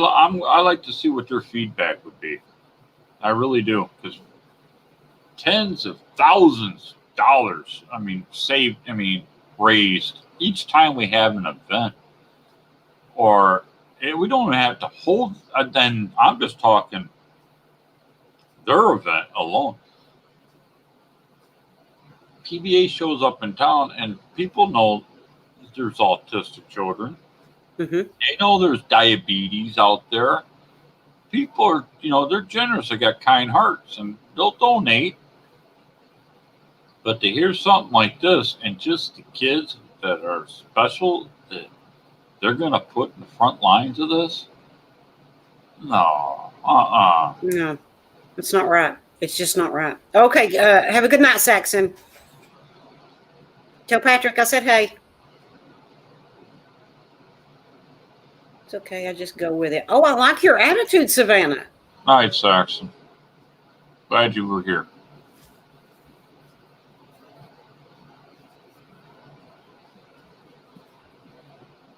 like to see what their feedback would be. I really do, because tens of thousands of dollars. I mean, saved. I mean, raised each time we have an event, or we don't even have to hold. Then I'm just talking their event alone. PBA shows up in town, and people know there's autistic children. Mm-hmm. They know there's diabetes out there. People are, they're generous. They got kind hearts, and they'll donate. But to hear something like this, and just the kids that are special, that they're going to put in the front lines of this, no, No, it's not right. It's just not right. Okay, have a good night, Saxon. Tell Patrick I said hey. It's okay. I just go with it. Oh, I like your attitude, Savannah. All right, Saxon. Glad you were here.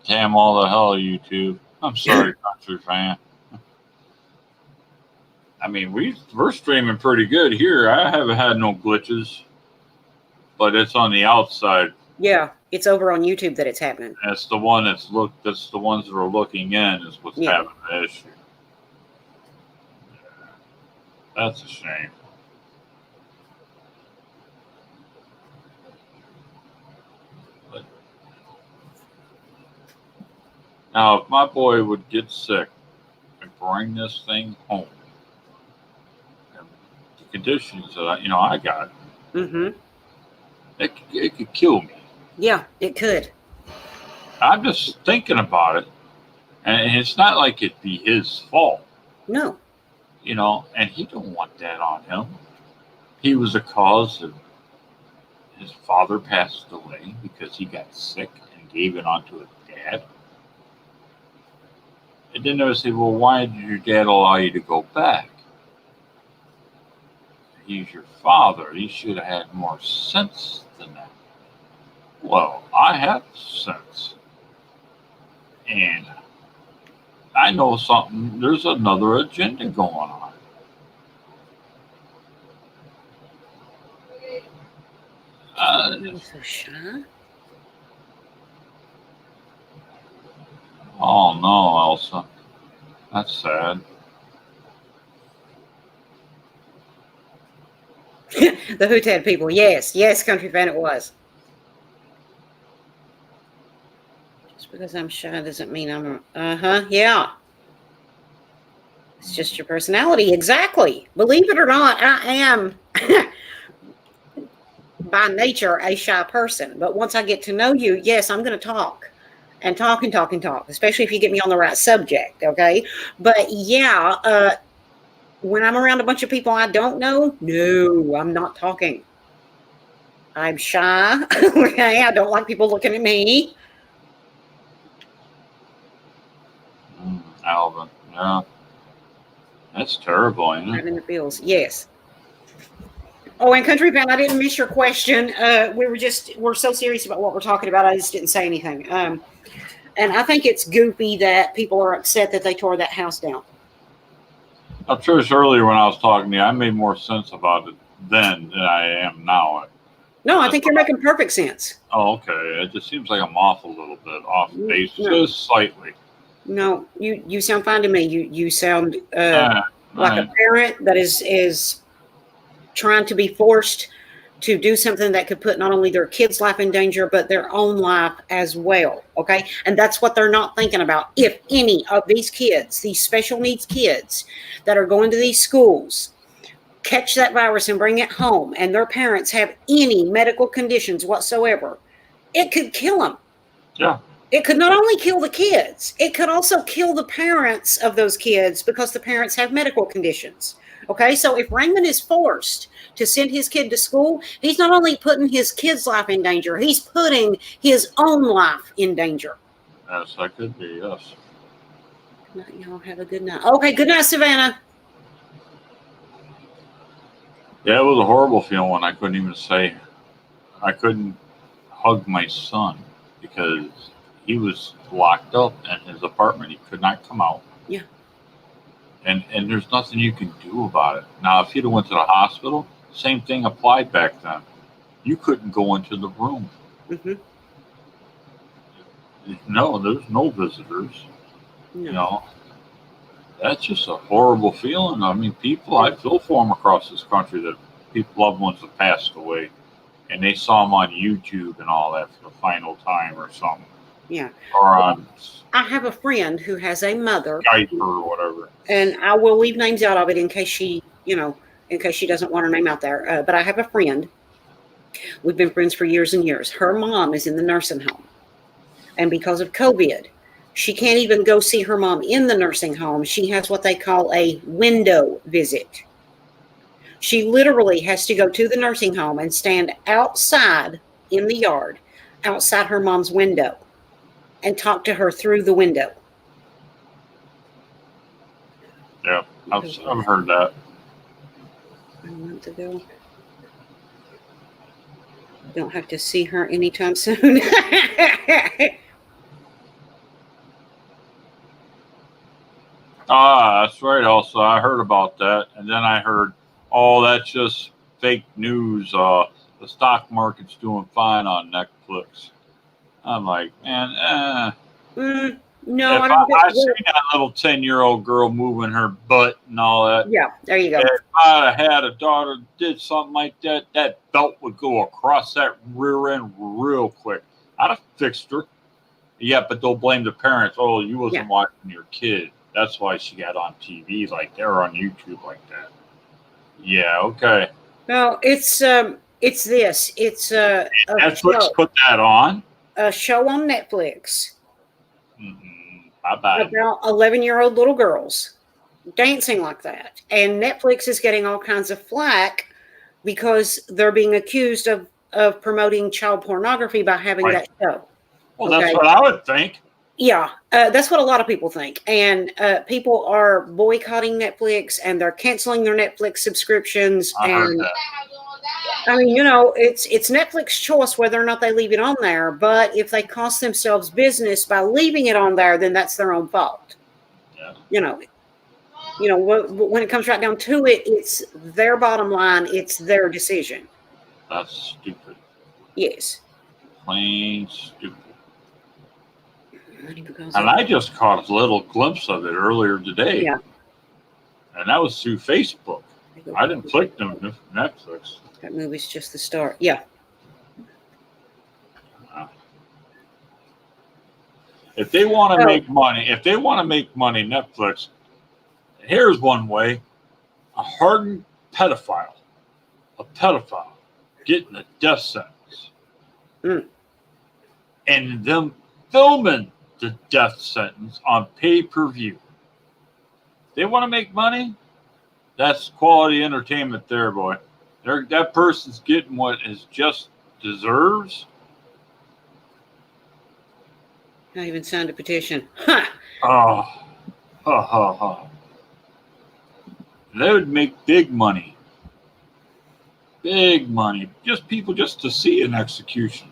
Damn all the hell, YouTube. I'm sorry, country fan. I mean, we're streaming pretty good here. I haven't had no glitches, but it's on the outside. Yeah, it's over on YouTube that it's happening. That's the one that's the ones that are looking in is what's having the issue. That's a shame. But now, if my boy would get sick and bring this thing home, and the conditions that I got, Mm-hmm. it could kill me. Yeah, it could. I'm just thinking about it, and it's not like it'd be his fault. No. And he don't want that on him. He was a cause of his father passed away because he got sick and gave it on to his dad. And then they would say, well, why did your dad allow you to go back? He's your father. He should have had more sense than that. Well, I have sense. And I know something. There's another agenda going on. So shy. Oh no, Elsa. That's sad. The Hootad people. Yes, country fan it was. Just because I'm shy doesn't mean I'm yeah. It's just your personality. Exactly. Believe it or not, I am by nature a shy person. But once I get to know you, yes, I'm going to talk and talk and talk and talk, especially if you get me on the right subject. Okay. But yeah, when I'm around a bunch of people I don't know, no, I'm not talking. I'm shy. Okay. I don't like people looking at me. Alvin. Yeah. That's terrible, ain't Right it? in the feels. Yes. Oh, and Country Band, I didn't miss your question. We're so serious about what we're talking about. I just didn't say anything. And I think it's goofy that people are upset that they tore that house down. I'm sure earlier when I was talking to you, I made more sense about it then than I am now. No, I think you're making perfect sense. Oh, okay. It just seems like I'm off a little bit, off base, No. just slightly. No, you sound fine to me. You sound Right. like a parent that is trying to be forced to do something that could put not only their kids' life in danger, but their own life as well. Okay. And that's what they're not thinking about. If any of these kids, these special needs kids that are going to these schools, catch that virus and bring it home, and their parents have any medical conditions whatsoever, it could kill them. Yeah. It could not only kill the kids, it could also kill the parents of those kids because the parents have medical conditions. Okay, so if Raymond is forced to send his kid to school, he's not only putting his kid's life in danger, he's putting his own life in danger. Yes, that could be, yes. Good night, y'all. Have a good night. Okay, good night, Savannah. Yeah, it was a horrible feeling when I couldn't even say, I couldn't hug my son because he was locked up in his apartment. He could not come out. Yeah. And there's nothing you can do about it. Now, if he'd have went to the hospital, same thing applied back then. You couldn't go into the room. Mm-hmm. No, there's no visitors. No. You know, that's just a horrible feeling. I mean, people, I feel for them across this country that people, loved ones have passed away, and they saw them on YouTube and all that for the final time or something. Yeah. Or on I have a friend who has a mother. Skype or whatever. And I will leave names out of it in case she, in case she doesn't want her name out there. But I have a friend. We've been friends for years and years. Her mom is in the nursing home. And because of COVID, she can't even go see her mom in the nursing home. She has what they call a window visit. She literally has to go to the nursing home and stand outside in the yard, outside her mom's window, and talk to her through the window. Yeah, I've heard that. A month ago. Don't have to see her anytime soon. That's right. Also, I heard about that, and then I heard, oh, that's just fake news. The stock market's doing fine on Netflix. I'm like, man, No, if I seen that little 10-year-old girl moving her butt and all that. Yeah, there you go. If I had a daughter that did something like that, that belt would go across that rear end real quick. I'd have fixed her. Yeah, but they'll blame the parents. Oh, you wasn't watching your kid. That's why she got on TV like that or on YouTube like that. Yeah, okay. No, it's this. It's Netflix put that on? A show on Netflix. Mm-hmm. Bye-bye. About 11-year-old little girls dancing like that. And Netflix is getting all kinds of flack because they're being accused of promoting child pornography by having that show. Well, that's what I would think. Yeah, that's what a lot of people think. And people are boycotting Netflix and they're canceling their Netflix subscriptions. I heard that. I mean, it's Netflix's choice whether or not they leave it on there. But if they cost themselves business by leaving it on there, then that's their own fault. Yeah. When it comes right down to it, it's their bottom line. It's their decision. That's stupid. Yes. Plain stupid. Because And I just caught a little glimpse of it earlier today. Yeah. And that was through Facebook. I didn't click them Netflix. That movie's just the start. Yeah. If they want to make money, Netflix, here's one way. A hardened pedophile, getting a death sentence. And them filming the death sentence on pay-per-view. They want to make money? That's quality entertainment there, boy. That person's getting what is just deserves. Not even signed a petition. Huh. Oh, ha, ha, ha. They would make big money. Big money. Just people just to see an execution.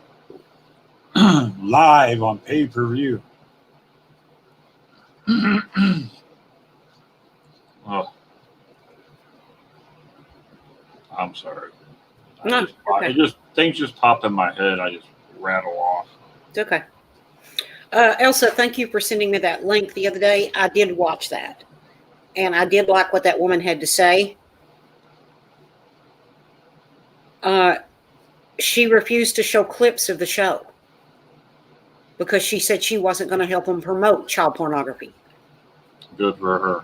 Live on pay-per-view. Oh. I'm sorry. No, okay. Things just pop in my head. I just rattle off. It's okay. Elsa, thank you for sending me that link the other day. I did watch that. And I did like what that woman had to say. She refused to show clips of the show because she said she wasn't going to help them promote child pornography. Good for her.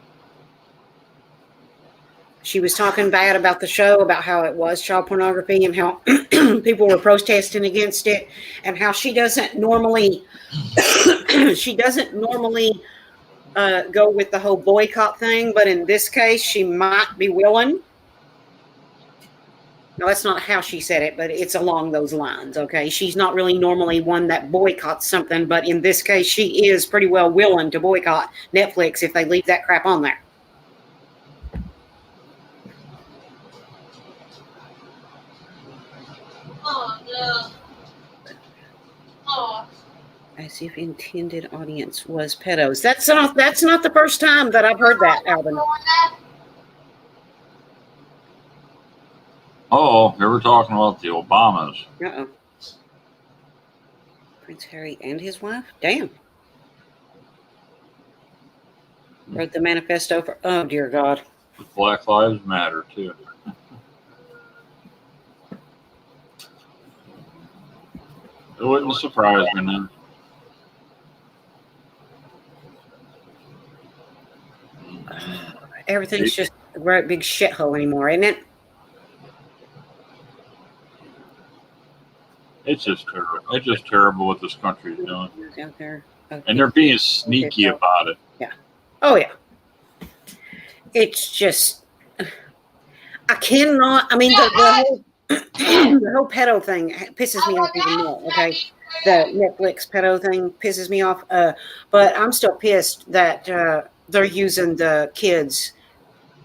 She was talking bad about the show, about how it was child pornography and how people were protesting against it, and how she doesn't normally go with the whole boycott thing, but in this case, she might be willing. No, that's not how she said it, but it's along those lines, okay? She's not really normally one that boycotts something, but in this case, she is pretty well willing to boycott Netflix if they leave that crap on there. Oh, no. Oh. As if intended audience was pedos. That's not the first time that I've heard that, Alvin. Oh, they were talking about the Obamas. Uh-oh. Prince Harry and his wife? Damn. Wrote the manifesto for, oh, dear God. Black Lives Matter, too. It wouldn't surprise me then. Everything's just a great big shithole anymore, isn't it? It's just terrible. It's just terrible what this country is doing. Out there. Okay. And they're being sneaky about it. Yeah. Oh, yeah. It's just, I cannot, I mean, the whole pedo thing pisses me off even more, okay? The Netflix pedo thing pisses me off. But I'm still pissed that they're using the kids,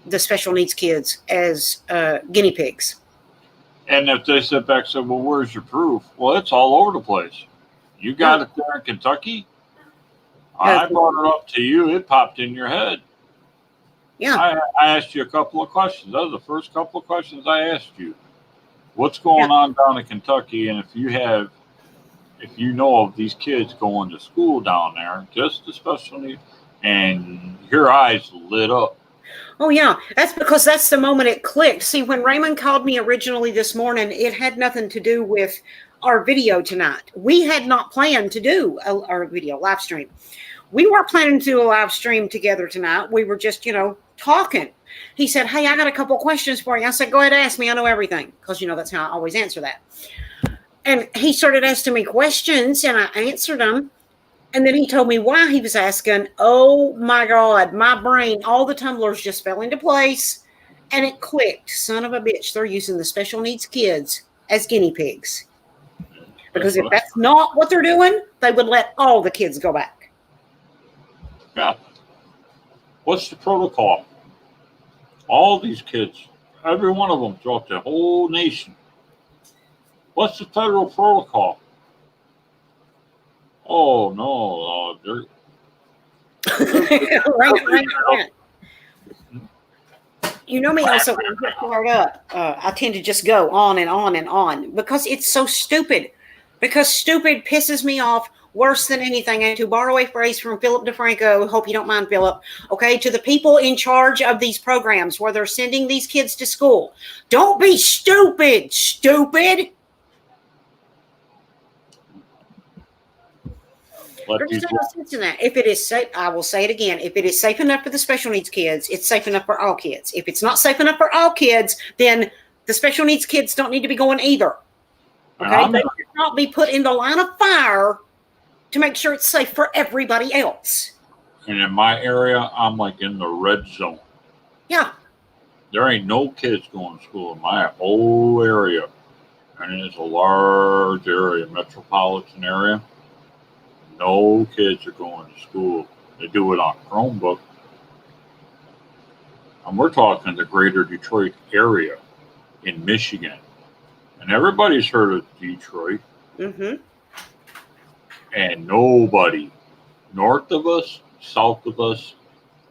the special needs kids, as guinea pigs. And if they sit back and say, well, where's your proof? Well, it's all over the place. You got it there in Kentucky? I brought it up to you. It popped in your head. Yeah. I asked you a couple of questions. Those are the first couple of questions I asked you. What's going on down in Kentucky? And if you know of these kids going to school down there, just especially, and your eyes lit up. Oh, yeah. That's because that's the moment it clicked. See, when Raymond called me originally this morning, it had nothing to do with our video tonight. We had not planned to do our video live stream. We weren't planning to do a live stream together tonight. We were just, talking. He said, hey, I got a couple questions for you. I said, go ahead, ask me. I know everything. Because, that's how I always answer that. And he started asking me questions, and I answered them. And then he told me why he was asking. Oh, my God, my brain, all the tumblers just fell into place. And it clicked. Son of a bitch, they're using the special needs kids as guinea pigs. Because if that's not what they're doing, they would let all the kids go back. Yeah. What's the protocol? All these kids, every one of them throughout the whole nation, What's the federal protocol? Oh no, Right. You know me also when I get fired up, I tend to just go on and on and on because it's so stupid. Because stupid pisses me off worse than anything. And to borrow a phrase from Philip DeFranco, hope you don't mind, Philip, okay, to the people in charge of these programs where they're sending these kids to school, don't be stupid, stupid. There's no sense in that. If it is safe, I will say it again. If it is safe enough for the special needs kids, it's safe enough for all kids. If it's not safe enough for all kids, then the special needs kids don't need to be going either. Okay, they should not be put in the line of fire to make sure it's safe for everybody else. And in my area, I'm like in the red zone. Yeah. There ain't no kids going to school in my whole area. And it's a large area, metropolitan area. No kids are going to school. They do it on Chromebook. And we're talking the greater Detroit area in Michigan. And everybody's heard of Detroit. Mm-hmm. And nobody north of us, south of us,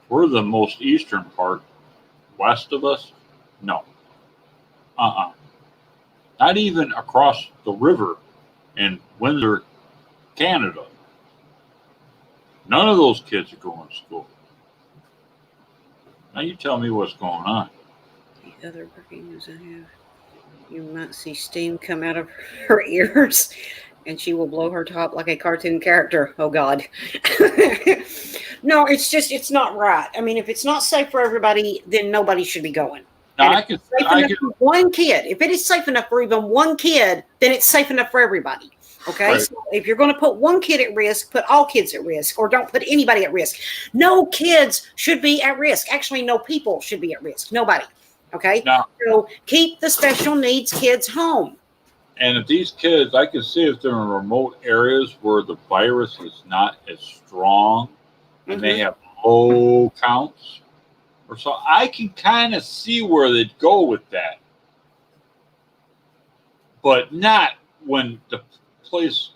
we're the most eastern part. West of us, no. Not even across the river in Windsor, Canada. None of those kids are going to school. Now you tell me what's going on. The other breaking news I have. You might see steam come out of her ears, and she will blow her top like a cartoon character. Oh, God. No, it's not right. I mean, if it's not safe for everybody, then nobody should be going. Now, One kid. If it is safe enough for even one kid, then it's safe enough for everybody. Okay, right. So if you're going to put one kid at risk, put all kids at risk, or don't put anybody at risk. No kids should be at risk. Actually, no people should be at risk. Nobody. Okay, now, so keep the special needs kids home. And if these kids, I can see if they're in remote areas where the virus is not as strong and they have low counts, or so, I can kind of see where they'd go with that. But not when the place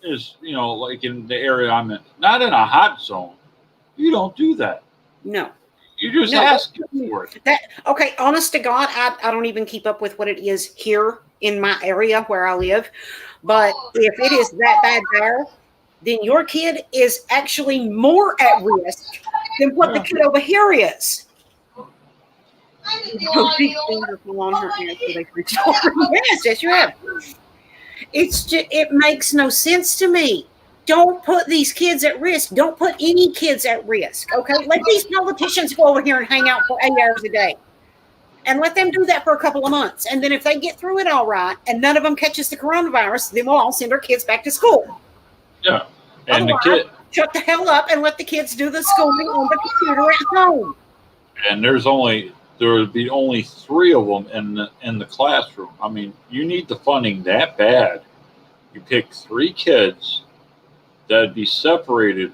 is, like in the area I'm in, not in a hot zone. You don't do that. No. You just ask for it. Okay, honest to God, I don't even keep up with what it is here in my area where I live. But if it is that bad there, then your kid is actually more at risk than what the kid over here is. Yes, you have. It makes no sense to me. Don't put these kids at risk. Don't put any kids at risk. Okay, let these politicians go over here and hang out for 8 hours a day, and let them do that for a couple of months. And then if they get through it all right, and none of them catches the coronavirus, then we'll all send our kids back to school. Yeah, and otherwise, shut the hell up and let the kids do the schooling on the computer at home. And there would be only 3 of them in the classroom. I mean, you need the funding that bad. You pick 3 kids that'd be separated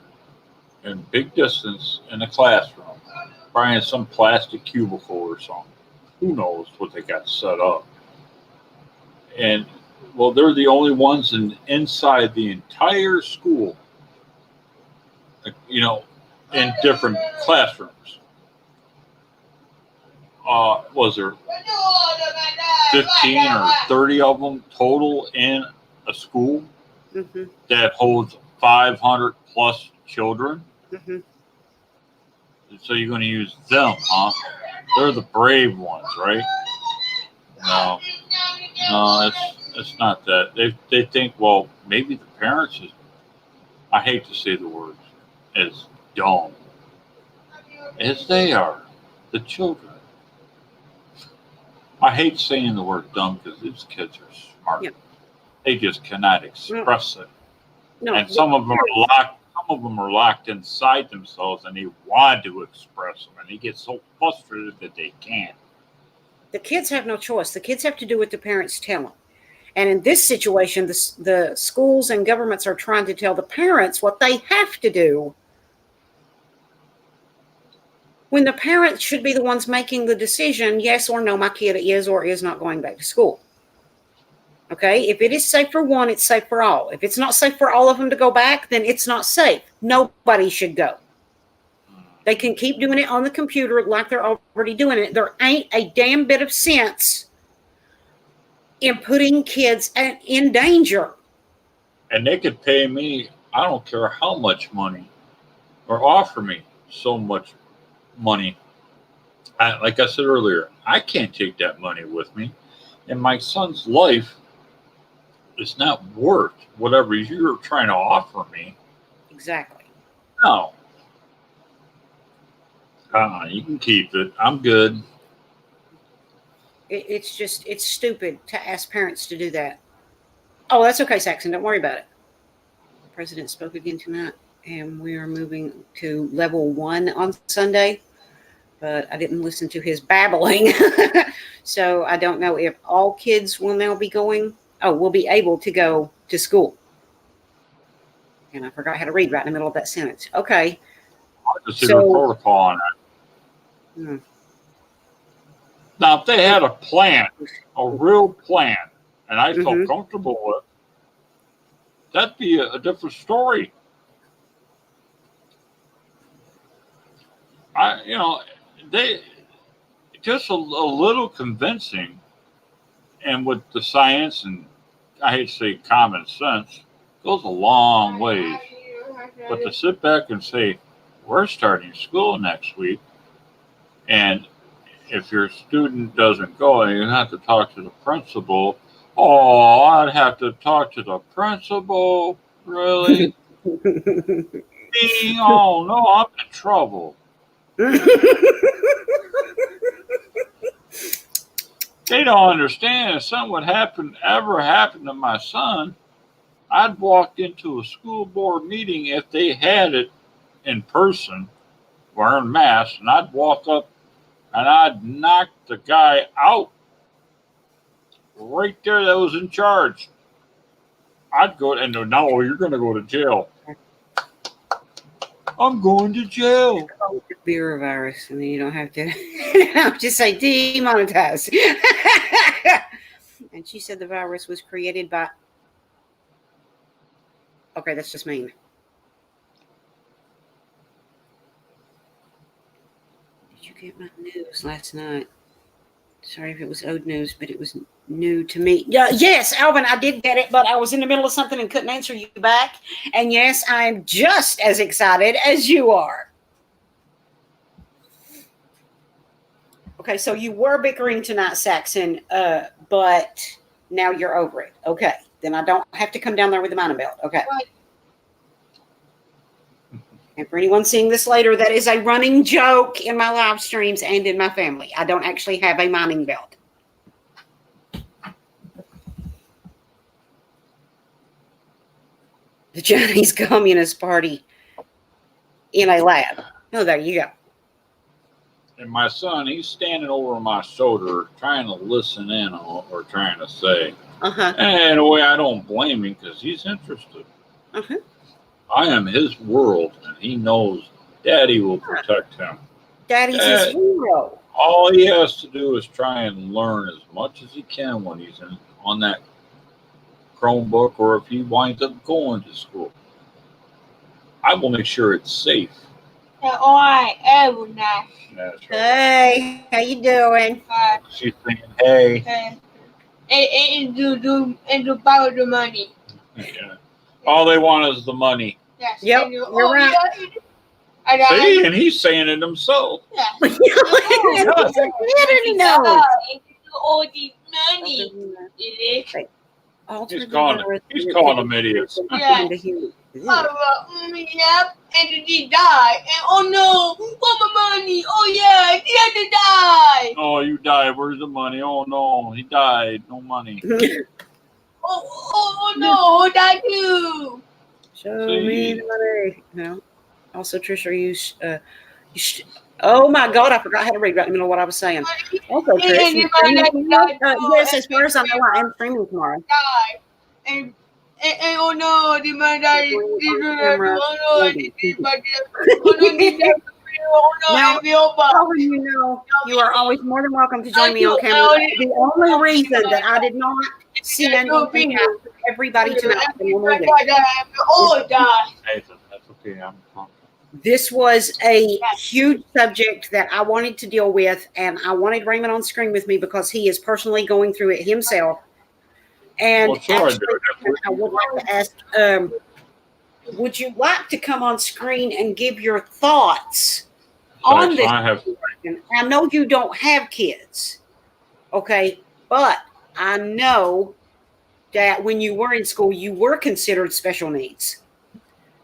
in big distance in the classroom, probably in some plastic cubicle or something. Who knows what they got set up? And well, they're the only ones inside the entire school, in different classrooms. Was there 15 or 30 of them total in a school that holds 500 plus children? So you're going to use them, huh? They're the brave ones, right? No, it's not that. They think, well, maybe the parents I hate to say the words, as dumb as they are, the children. I hate saying the word dumb because these kids are smart. Yeah. They just cannot express it. No, and some of them are locked inside themselves, and they want to express them, and they get so frustrated that they can't. The kids have no choice. The kids have to do what the parents tell them. And in this situation, the schools and governments are trying to tell the parents what they have to do, when the parents should be the ones making the decision, yes or no, my kid is or is not going back to school. Okay, if it is safe for one, it's safe for all. If it's not safe for all of them to go back, then it's not safe. Nobody should go. They can keep doing it on the computer like they're already doing it. There ain't a damn bit of sense in putting kids in danger. And they could pay me, I don't care how much money, or offer me so much money. Like I said earlier, I can't take that money with me. And my son's life is not worth whatever you're trying to offer me. Exactly. No. You can keep it. I'm good. It's stupid to ask parents to do that. Oh, that's okay, Saxon. Don't worry about it. The president spoke again tonight, and we are moving to level 1 on Sunday. But I didn't listen to his babbling. So I don't know if all kids will now be going. Oh, will be able to go to school. And I forgot how to read right in the middle of that sentence. Okay. I'll just do a protocol on that. Hmm. Now, if they had a plan, a real plan, and I felt Mhm. comfortable with, that'd be a different story. They just a little convincing, and with the science and I hate to say common sense goes a long ways. But to sit back and say we're starting school next week, and if your student doesn't go, and you have to talk to the principal. Oh, I'd have to talk to the principal. Really? Me? Oh no, I'm in trouble. They don't understand. If something would ever happen to my son, I'd walk into a school board meeting if they had it in person, wearing masks, and I'd walk up and I'd knock the guy out right there that was in charge. I'd go and no, you're going to go to jail. I'm going to jail. Beer virus, and then you don't have to just say demonetize. And she said the virus was created by. Okay, that's just mean. Did you get my news last night? Sorry if it was old news, but it was new to me. Yeah, yes, Alvin, I did get it, but I was in the middle of something and couldn't answer you back. And yes, I'm just as excited as you are. Okay, so you were bickering tonight, Saxon, but now you're over it. Okay, then I don't have to come down there with the mining belt. Okay. Right. And for anyone seeing this later, that is a running joke in my live streams and in my family. I don't actually have a mining belt. The Chinese Communist Party in a lab. Oh, there you go. And my son, he's standing over my shoulder trying to listen in on what we're trying to say. Uh-huh. And in a way, I don't blame him because he's interested. Uh-huh. I am his world, and he knows Daddy will protect him. Daddy's his hero. All he has to do is try and learn as much as he can when he's on that Chromebook, or if he winds up going to school. I will make sure it's safe. That's right. That's right. Hey, how you doing? She's saying, hey. And to borrow the money. Yeah. All they want is the money. Yes. Yep, And you're right. See, and he's saying it himself. Yeah. All the money. He's calling them idiots. Yeah. Yep. And he died. And oh no, for my money. Oh yeah, he had to die. Oh, you died. Where's the money? Oh no, he died. No money. Oh no, that too. Show me the money. No. Also, Trish, are you? Oh my God, I forgot how to read right in the middle of what I was saying. Also, Trish, you yes, as far as I know, I am streaming tomorrow. And oh no, the man died. Now, you know, you are always more than welcome to join me on camera. The only reason that I did not send on behalf of everybody tonight. Oh, die. Nathan, that's okay. I'm fine. This was a huge subject that I wanted to deal with, and I wanted Raymond on screen with me because he is personally going through it himself. And Well, sorry, actually, I would like to ask, would you like to come on screen and give your thoughts on this? I know you don't have kids, okay, but I know that when you were in school, you were considered special needs.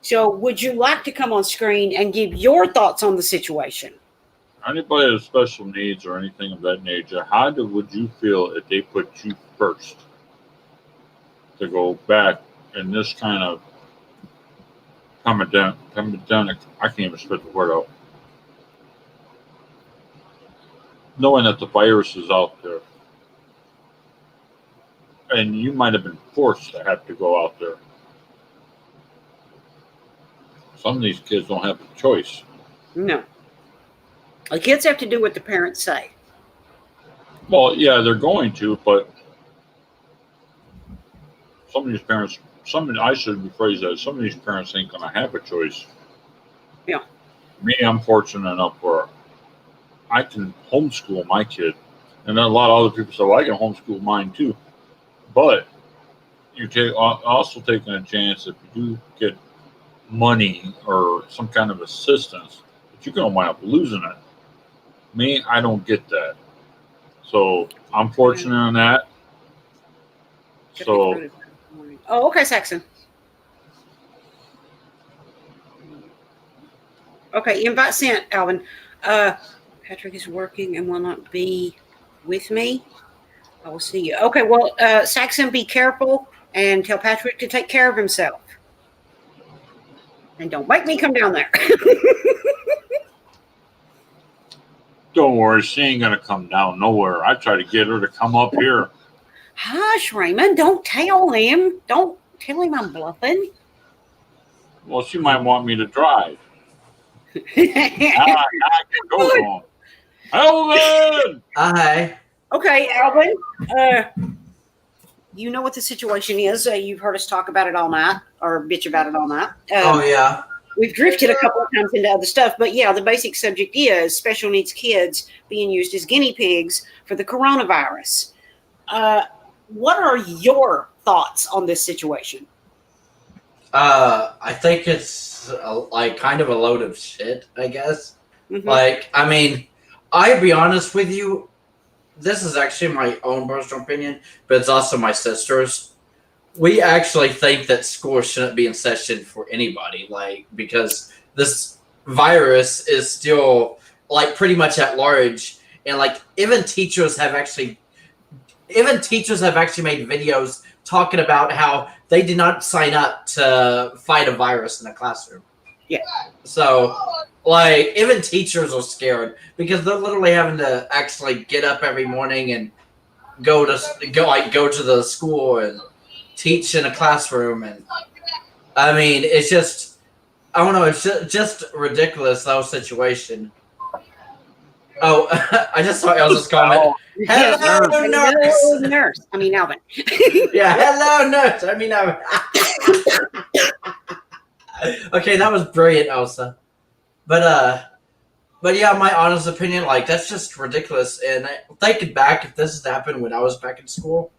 So would you like to come on screen and give your thoughts on the situation? Anybody with special needs or anything of that nature, would you feel if they put you first to go back in this kind of pandemic? I can't even spit the word out. Knowing that the virus is out there, and you might have been forced to have to go out there. Some of these kids don't have a choice. No. The kids have to do what the parents say. Well, yeah, they're going to, but some of these parents, I should rephrase that, some of these parents ain't going to have a choice. Yeah. Me, I'm fortunate enough where I can homeschool my kid. And then a lot of other people say, well, I can homeschool mine too. But you're also taking a chance if you do get money or some kind of assistance, but you're going to wind up losing it. Me, I don't get that. So I'm fortunate in that. So. Oh, okay, Saxon. Okay, invite sent, Alvin. Patrick is working and will not be with me. I will see you. Okay, well, Saxon, be careful and tell Patrick to take care of himself. And don't make me come down there. Don't worry, she ain't going to come down nowhere. I try to get her to come up here. Hush, Raymond. Don't tell him. Don't tell him I'm bluffing. Well, she might want me to drive. I can go on. Alvin! Hi. Okay, Alvin. You know what the situation is. You've heard us talk about it all night, or bitch about it all night. Oh, yeah. We've drifted a couple of times into other stuff, but yeah, the basic subject is special needs kids being used as guinea pigs for the coronavirus. What are your thoughts on this situation? I think it's like kind of a load of shit, I guess. Mm-hmm. Like, I mean, I'll be honest with you. This is actually my own personal opinion, but it's also my sister's. We actually think that school shouldn't be in session for anybody, like, because this virus is still like pretty much at large, and like even teachers have actually made videos talking about how they did not sign up to fight a virus in a classroom. Yeah. So, like, even teachers are scared because they're literally having to actually get up every morning and go to the school and teach in a classroom. And I mean, it's just, I don't know, it's just ridiculous, that situation. Oh, I just saw Elsa's comment. Hello, nurse. I mean, Alvin. Yeah, hello, nurse. I mean, Alvin. Okay, that was brilliant, Elsa. But yeah, my honest opinion, like, that's just ridiculous. And thinking back, if this had happened when I was back in school,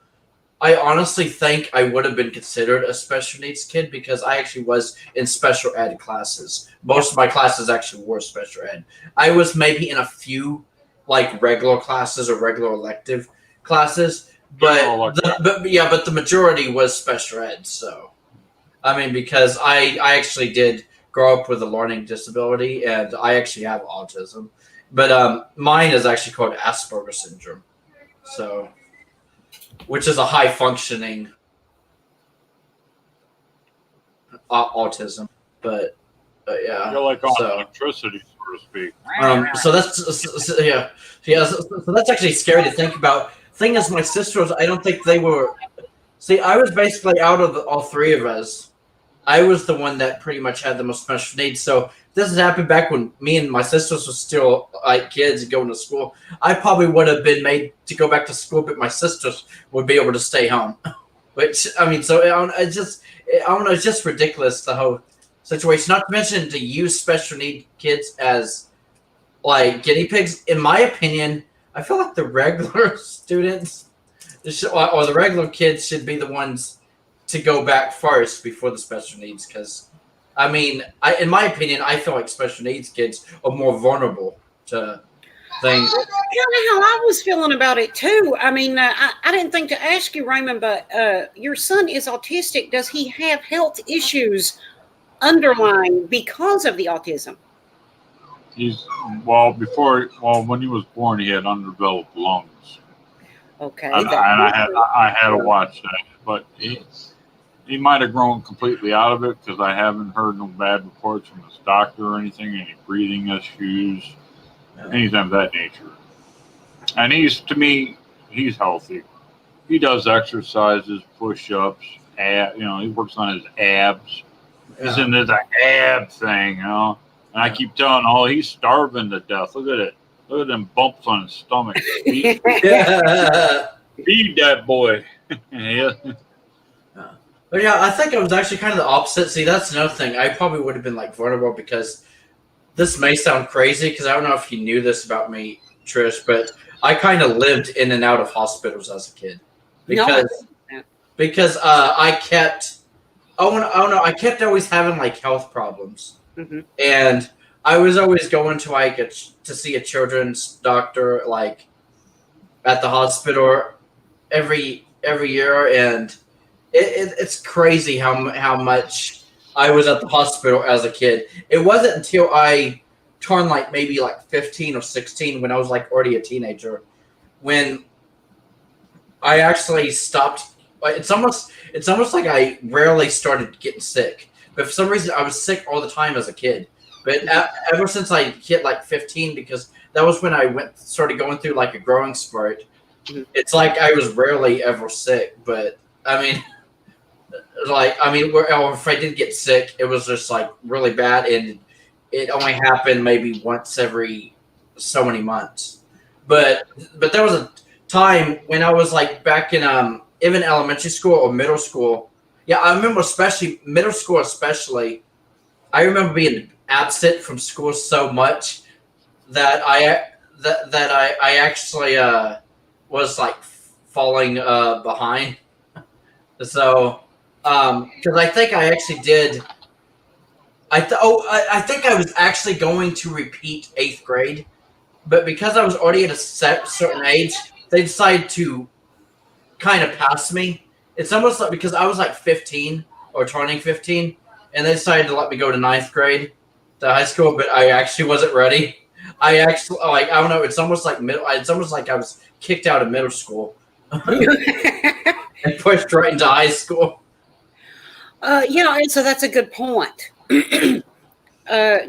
I honestly think I would have been considered a special needs kid because I actually was in special ed classes. Most of my classes actually were special ed. I was maybe in a few, like, regular classes or regular elective classes, but the majority was special ed. So, I mean, because I actually did grow up with a learning disability, and I actually have autism, but mine is actually called Asperger's syndrome. So, which is a high functioning autism, but yeah. You're like on electricity, so to speak. So that's yeah. So that's actually scary to think about. Thing is, my sisters, I don't think they were. See, I was basically out of all three of us. I was the one that pretty much had the most special needs. So this had happened back when me and my sisters were still like kids and going to school, I probably would have been made to go back to school, but my sisters would be able to stay home. Which I mean, so I don't know. It's just ridiculous, the whole situation. Not to mention to use special need kids as like guinea pigs. In my opinion, I feel like the regular students or the regular kids should be the ones to go back first before the special needs. Because I mean, in my opinion, I feel like special needs kids are more vulnerable to things. Kind of how I was feeling about it too. I mean, I didn't think to ask you, Raymond, but your son is autistic. Does he have health issues underlying because of the autism? When he was born, he had undeveloped lungs. Okay. And I had to watch that, but he might have grown completely out of it because I haven't heard no bad reports from his doctor or anything, any breathing issues, anything of that nature. And he's healthy. He does exercises, push-ups, he works on his abs. He's into the ab thing, And I keep telling him, he's starving to death. Look at it. Look at them bumps on his stomach. Feed that boy. Yeah. But yeah, I think I was actually kind of the opposite. See, that's another thing. I probably would have been like vulnerable because this may sound crazy because I don't know if you knew this about me, Trish, but I kind of lived in and out of hospitals as a kid because I kept I kept always having like health problems, and I was always going to to see a children's doctor like at the hospital every year, and it's crazy how much I was at the hospital as a kid. It wasn't until I turned like maybe like 15 or 16 when I was like already a teenager when I actually stopped. It's almost like I rarely started getting sick, but for some reason I was sick all the time as a kid. But ever since I hit like 15, because that was when I started going through like a growing spurt. It's like I was rarely ever sick, but I mean, or if I did get sick, it was just like really bad, and it only happened maybe once every so many months. But there was a time when I was like back in even elementary school or middle school. Yeah, I remember especially middle school, especially. I remember being absent from school so much that I actually was like falling behind. So, because I think I actually did. I think I was actually going to repeat 8th grade, but because I was already at a certain age, they decided to kind of pass me. It's almost like because I was like 15 or turning 15, and they decided to let me go to 9th grade to high school, but I actually wasn't ready. I actually I don't know. It's almost like It's almost like I was kicked out of middle school and pushed right into high school. And so that's a good point.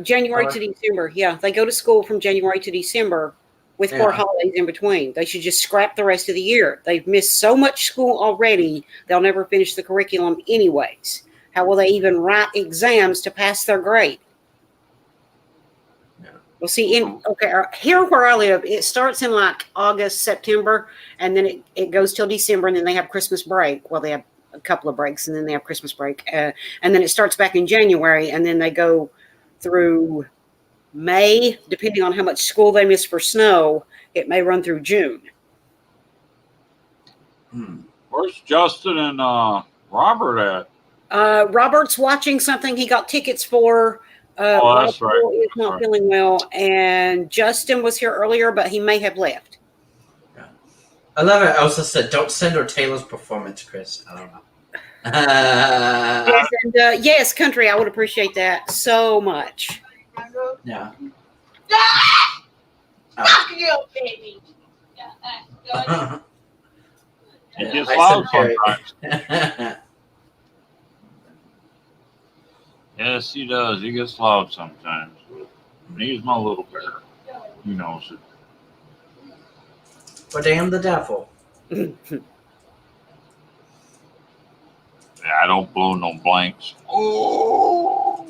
January to December. Yeah, they go to school from January to December with 4 holidays in between. They should just scrap the rest of the year. They've missed so much school already, they'll never finish the curriculum anyways. How will they even write exams to pass their grade? Well, see, here where I live, it starts in like August, September, and then it goes till December, and then they have Christmas break. Well, they have a couple of breaks, and then they have Christmas break. And then it starts back in January, and then they go through May, depending on how much school they miss for snow. It may run through June. Where's Justin and Robert at? Robert's watching something he got tickets for. That's right. Is not feeling well, and Justin was here earlier, but he may have left. I love it. Elsa said, "Don't send her Taylor's performance, Chris." I don't know. Yes, and yes, country. I would appreciate that so much. Yeah. Fuck you, baby. He gets loud sometimes. Yes, he does. He gets loud sometimes. He's my little bear. He knows it. But damn the devil. Yeah, I don't blow no blanks. Oh.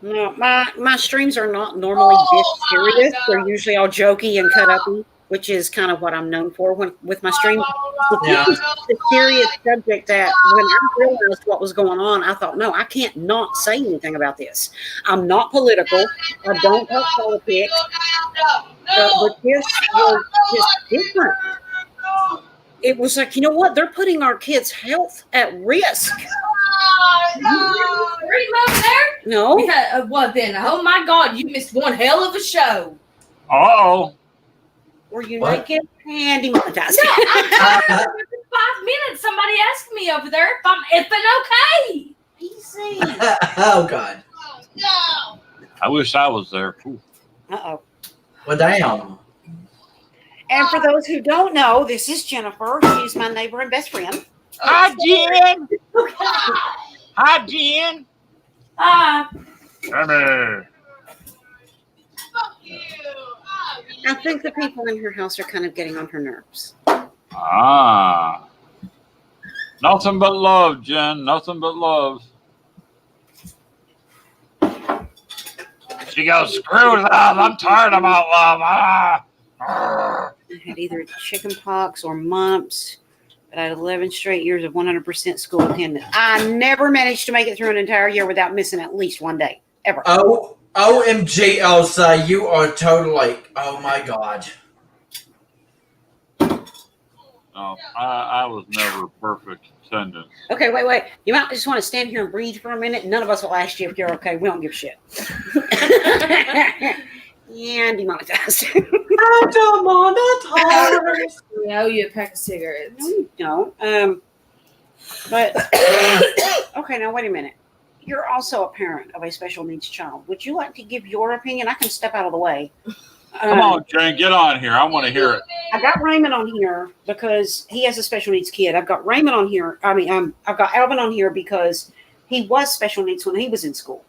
No, my streams are not normally this serious. They're usually all jokey and cut uppy, which is kind of what I'm known for with my streams. But Yeah. this is a serious subject that when I realized what was going on, I thought, no, I can't not say anything about this. I'm not political. I don't talk politics. But this was just different. It was like, you know what? They're putting our kids' health at risk. Ready over there? No. Because, well then, oh my God, you missed one hell of a show. Uh-oh. Were you What? naked and demonetized? No, I'm for 5 minutes. Somebody asked me over there if I'm okay. Easy. Oh God. No. I wish I was there. Ooh. Uh-oh. Well, damn. And for those who don't know, this is Jennifer. She's my neighbor and best friend. Hi, Jen. Hi, Jen. Hi. Come here. Fuck you. I think the people in her house are kind of getting on her nerves. Ah. Nothing but love, Jen. Nothing but love. She goes, screw love. I'm tired about love. Ah. Arr. I had either chicken pox or mumps, but I had 11 straight years of 100% school attendance. I never managed to make it through an entire year without missing at least one day, ever. Oh, OMG, Elsa, you are total like, oh my God. No, I was never perfect attendance. Okay, wait. You might just want to stand here and breathe for a minute. None of us will ask you if you're okay. We don't give a shit. And demonetized. I'm demonetized. We owe you a pack of cigarettes. No, you don't. But okay, now wait a minute. You're also a parent of a special needs child. Would you like to give your opinion? I can step out of the way. Come on, Jen, get on here. I want to hear it. I got Raymond on here because he has a special needs kid. I've got Raymond on here. I've got Alvin on here because he was special needs when he was in school.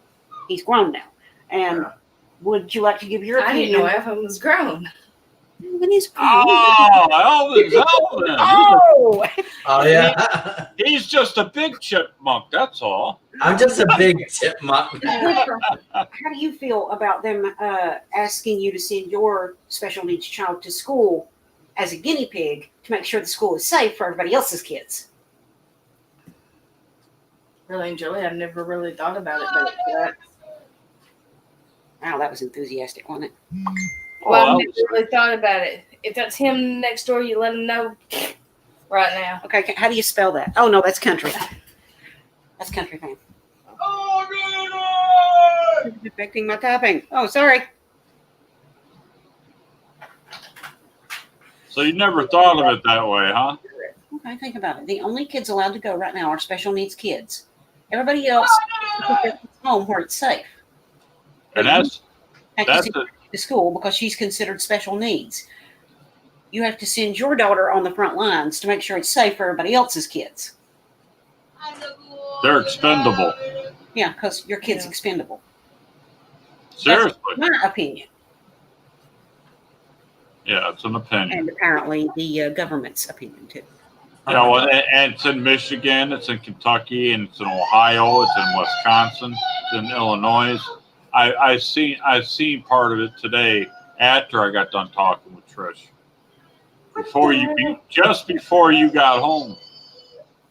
He's grown now. And would you like to give your I opinion? didn't know Evan was grown. When he's grown. Oh, Elvin's Elvin. Oh! Oh, yeah. He's just a big chipmunk, that's all. I'm just a big chipmunk. How do you feel about them asking you to send your special needs child to school as a guinea pig to make sure the school is safe for everybody else's kids? Really and Julie, I've never really thought about it, but Wow, that was enthusiastic, wasn't it? well, Oh, I've never really thought about it. If that's him next door, you let him know right now. Okay, how do you spell that? Oh, no, that's country. That's country fan. It's affecting my typing. Oh, sorry. So you never thought of it that way, huh? Okay, think about it. The only kids allowed to go right now are special needs kids. Everybody else is home where it's safe. And that's Have to send to school because she's considered special needs. You have to send your daughter on the front lines to make sure it's safe for everybody else's kids. they're expendable. Yeah, because your kid's expendable. Seriously. That's my opinion. Yeah, it's an opinion. And apparently the government's opinion, too. Yeah, well, and it's in Michigan, it's in Kentucky, and it's in Ohio, it's in Wisconsin, it's in Illinois. I seen part of it today after I got done talking with Trish. Just before you got home,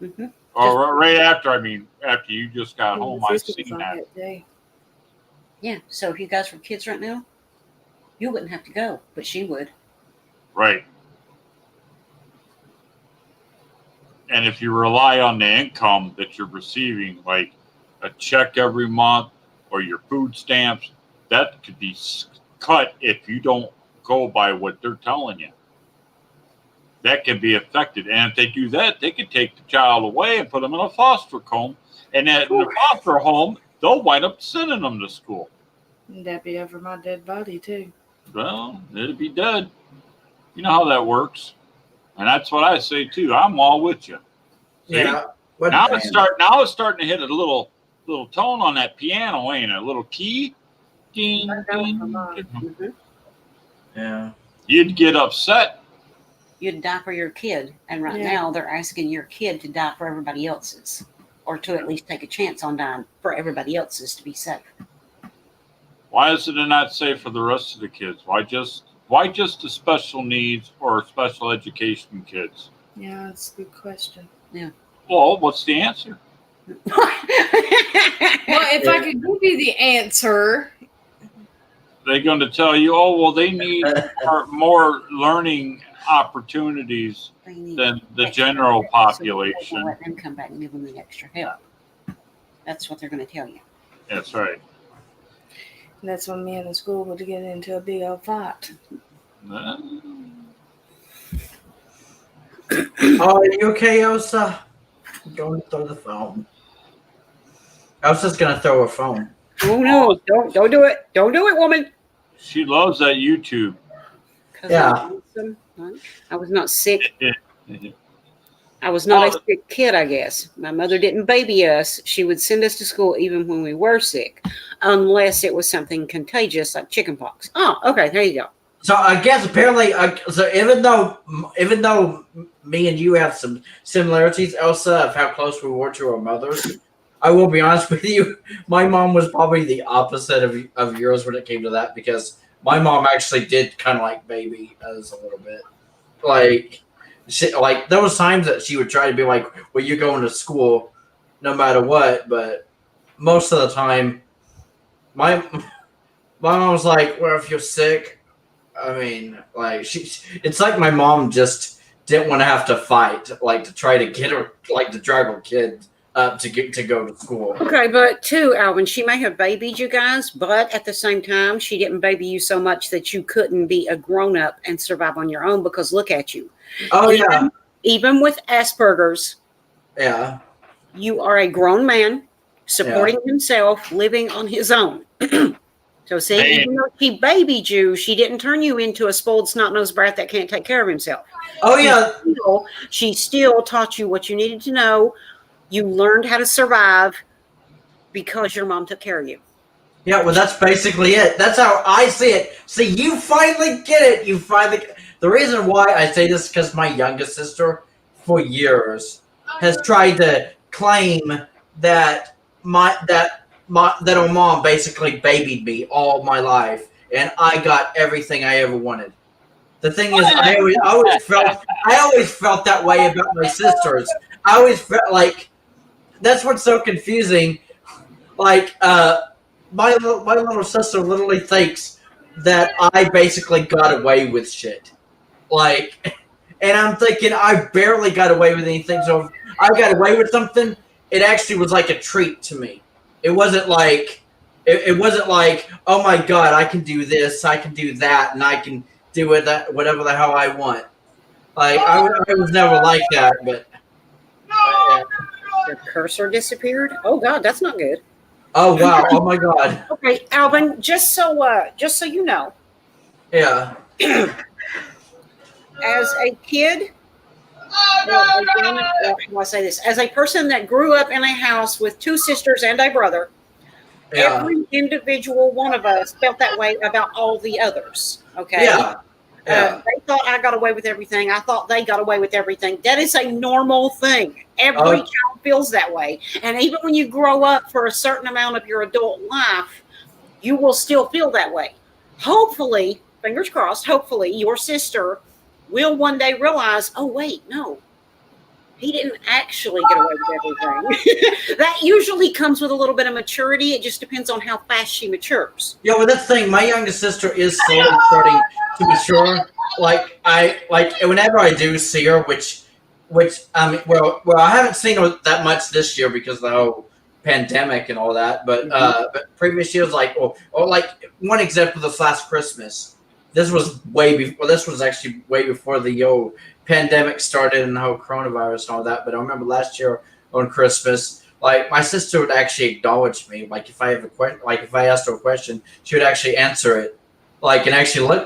Mm-hmm. or right after. I mean, after you just got home, I seen that. Yeah, so if you guys were kids right now, you wouldn't have to go, but she would. Right. And if you rely on the income that you're receiving, like a check every month or your food stamps, that could be cut if you don't go by what they're telling you. That can be affected. And if they do that, they could take the child away and put them in a foster home. And in the foster home, they'll wind up sending them to school. That'd be over my dead body, too. Well, it'd be dead. You know how that works. And that's what I say, too. I'm all with you. See? Yeah. Now it's starting to hit a little tone on that piano, ain't it? A little key. Ding, ding. Mm-hmm. Yeah. You'd get upset. You'd die for your kid, and right Yeah. now they're asking your kid to die for everybody else's, or to at least take a chance on dying for everybody else's to be safe. Why is it not safe for the rest of the kids? Why just the special needs or special education kids? Yeah, that's a good question. Well, what's the answer? Well, if I could give you the answer, They're going to tell you, oh, well, they need more learning opportunities They need than the extra general help, so population. we'll let them come back and give them the extra help. That's what they're going to tell you. That's right. that's when me and the school would get into a big old fight. Oh, are you okay, Elsa? Don't throw the phone. Elsa's gonna throw her phone. Oh no! Don't do it! Don't do it, woman. She loves that YouTube. Yeah. I was not sick. I was not a sick kid, I guess. My mother didn't baby us. She would send us to school even when we were sick, unless it was something contagious like chickenpox. Oh, okay, there you go. So I guess apparently, so even though me and you have some similarities, Elsa, of how close we were to our mothers, I will be honest with you. My mom was probably the opposite of yours when it came to that, because my mom actually did kind of like baby us a little bit. Like there was times that she would try to be like, "Well, you're going to school, no matter what." But most of the time, my mom was like, "Well, if you're sick." I mean, like it's like my mom just didn't want to have to fight, like to try to get her, like to drag her kid up to go to school. Okay, but too, Alvin, she may have babied you guys, but at the same time, she didn't baby you so much that you couldn't be a grown up and survive on your own. Because look at you. Oh yeah. Even with Asperger's, Yeah. you are a grown man supporting himself, living on his own. So see, even though she babied you, she didn't turn you into a spoiled snot-nosed brat that can't take care of himself. Oh yeah. She still taught you what you needed to know. You learned how to survive because your mom took care of you. Yeah, well, that's basically it. That's how I see it. See, you finally get it. The reason why I say this is because my youngest sister, for years, has tried to claim that her mom basically babied me all my life, and I got everything I ever wanted. The thing is, I always felt that way about my sisters. I always felt like that's what's so confusing. Like, my little sister literally thinks that I basically got away with shit. Like, and I'm thinking I barely got away with anything. So if I got away with something, it actually was like a treat to me. It wasn't like, oh my God, I can do this, I can do that, and I can do it whatever the hell I want. Like, I was never like that, but. Your cursor disappeared. Oh God, that's not good. Oh wow! Oh my God. Okay, Alvin, just so you know. Yeah. As a kid, how do I say this? As a person that grew up in a house with two sisters and a brother, every individual one of us felt that way about all the others. Okay. Yeah. They thought I got away with everything. I thought they got away with everything. That is a normal thing. Every child feels that way. And even when you grow up for a certain amount of your adult life, you will still feel that way. Hopefully, fingers crossed, hopefully your sister will one day realize, oh, wait, no, he didn't actually get away with everything. That usually comes with a little bit of maturity. It just depends on how fast she matures. Yeah, well, that's the thing. My youngest sister is slowly starting to mature. Like whenever I do see her, which well, I haven't seen her that much this year because of the whole pandemic and all that. But but previous years, like like one example, this last Christmas. This was way before. This was actually way before the pandemic started and the whole coronavirus and all that. But I remember last year on Christmas, like my sister would actually acknowledge me. Like if I have a question, like if I asked her a question, she would actually answer it. Like and actually look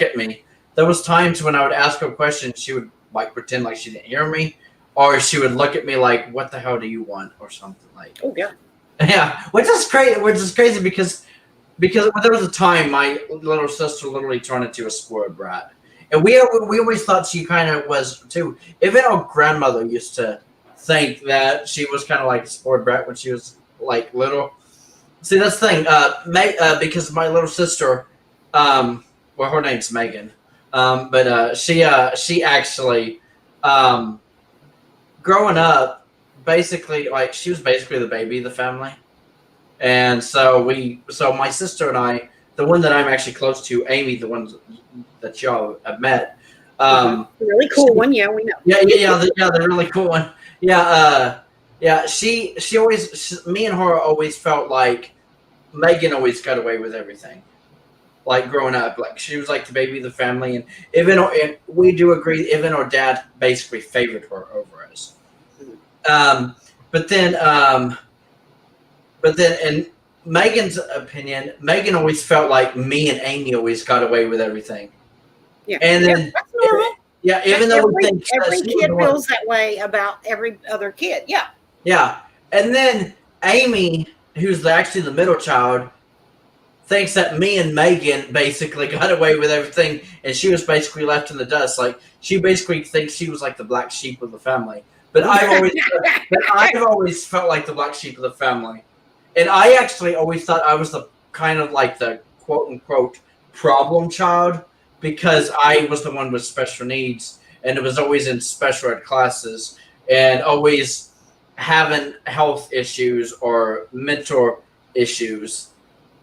at me. There was times when I would ask her a question, she would like pretend like she didn't hear me, or she would look at me like, "What the hell do you want?" or something like. Oh yeah. Yeah, which is crazy because there was a time my little sister literally turned into a spoiled brat, and we always thought she kind of was too. Even our grandmother used to think that she was kind of like a spoiled brat when she was like little, See, that's the thing. Because my little sister, well, her name's Megan, but she actually, um, growing up, basically, like she was basically the baby of the family, and so my sister and I, the one that I'm actually close to, Amy, the one that y'all have met, Really cool one. Yeah, we know. the really cool one, She always, me and her always felt like Megan always got away with everything. Like growing up, like she was like the baby of the family, and and we do agree, even our dad basically favored her over us. Um, but then, in Megan's opinion, Megan always felt like me and Amy always got away with everything. Yeah, And then, that's normal. Even though we think every kid feels that way about every other kid. Yeah. Yeah, and then Amy, who's actually the middle child, thinks that me and Megan basically got away with everything, and she was basically left in the dust. Like she basically thinks she was like the black sheep of the family. But I've always felt like the black sheep of the family, and I actually always thought I was the kind of like the quote unquote problem child because I was the one with special needs, and it was always in special ed classes, and always having health issues or mental issues.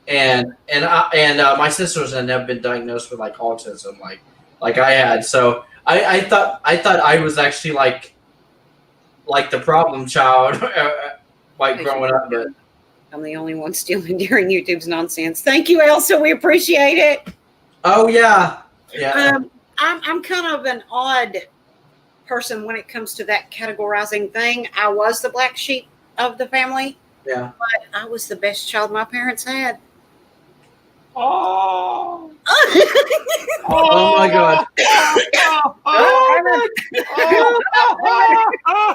And my sisters had never been diagnosed with like autism like I had. So I thought I was actually like the problem child like growing up. But I'm the only one still enduring YouTube's nonsense. Thank you, Elsa. We appreciate it. Oh yeah. I'm kind of an odd person when it comes to that categorizing thing. I was the black sheep of the family. Yeah. But I was the best child my parents had. Oh. Oh my God.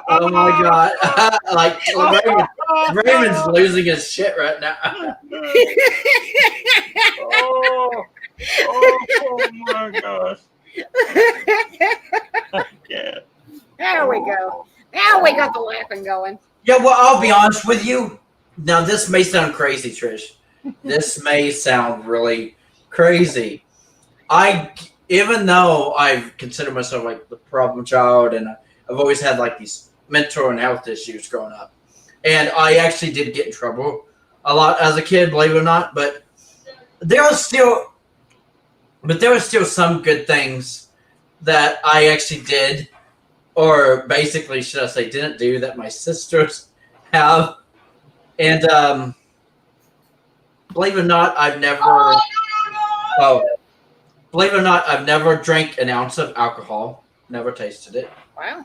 Oh my God. Like Raymond's losing his shit right now. Oh my gosh. Yeah. There we go. Now we got the laughing going. Yeah, well, I'll be honest with you. Now, this may sound crazy, Trish. This may sound really crazy. Even though I've considered myself like the problem child, and I've always had like these mental and health issues growing up, and I actually did get in trouble a lot as a kid, believe it or not. But there was still some good things that I actually did, or basically, should I say, didn't do that my sisters have. And believe it or not, I've never drank an ounce of alcohol. Never tasted it. Wow.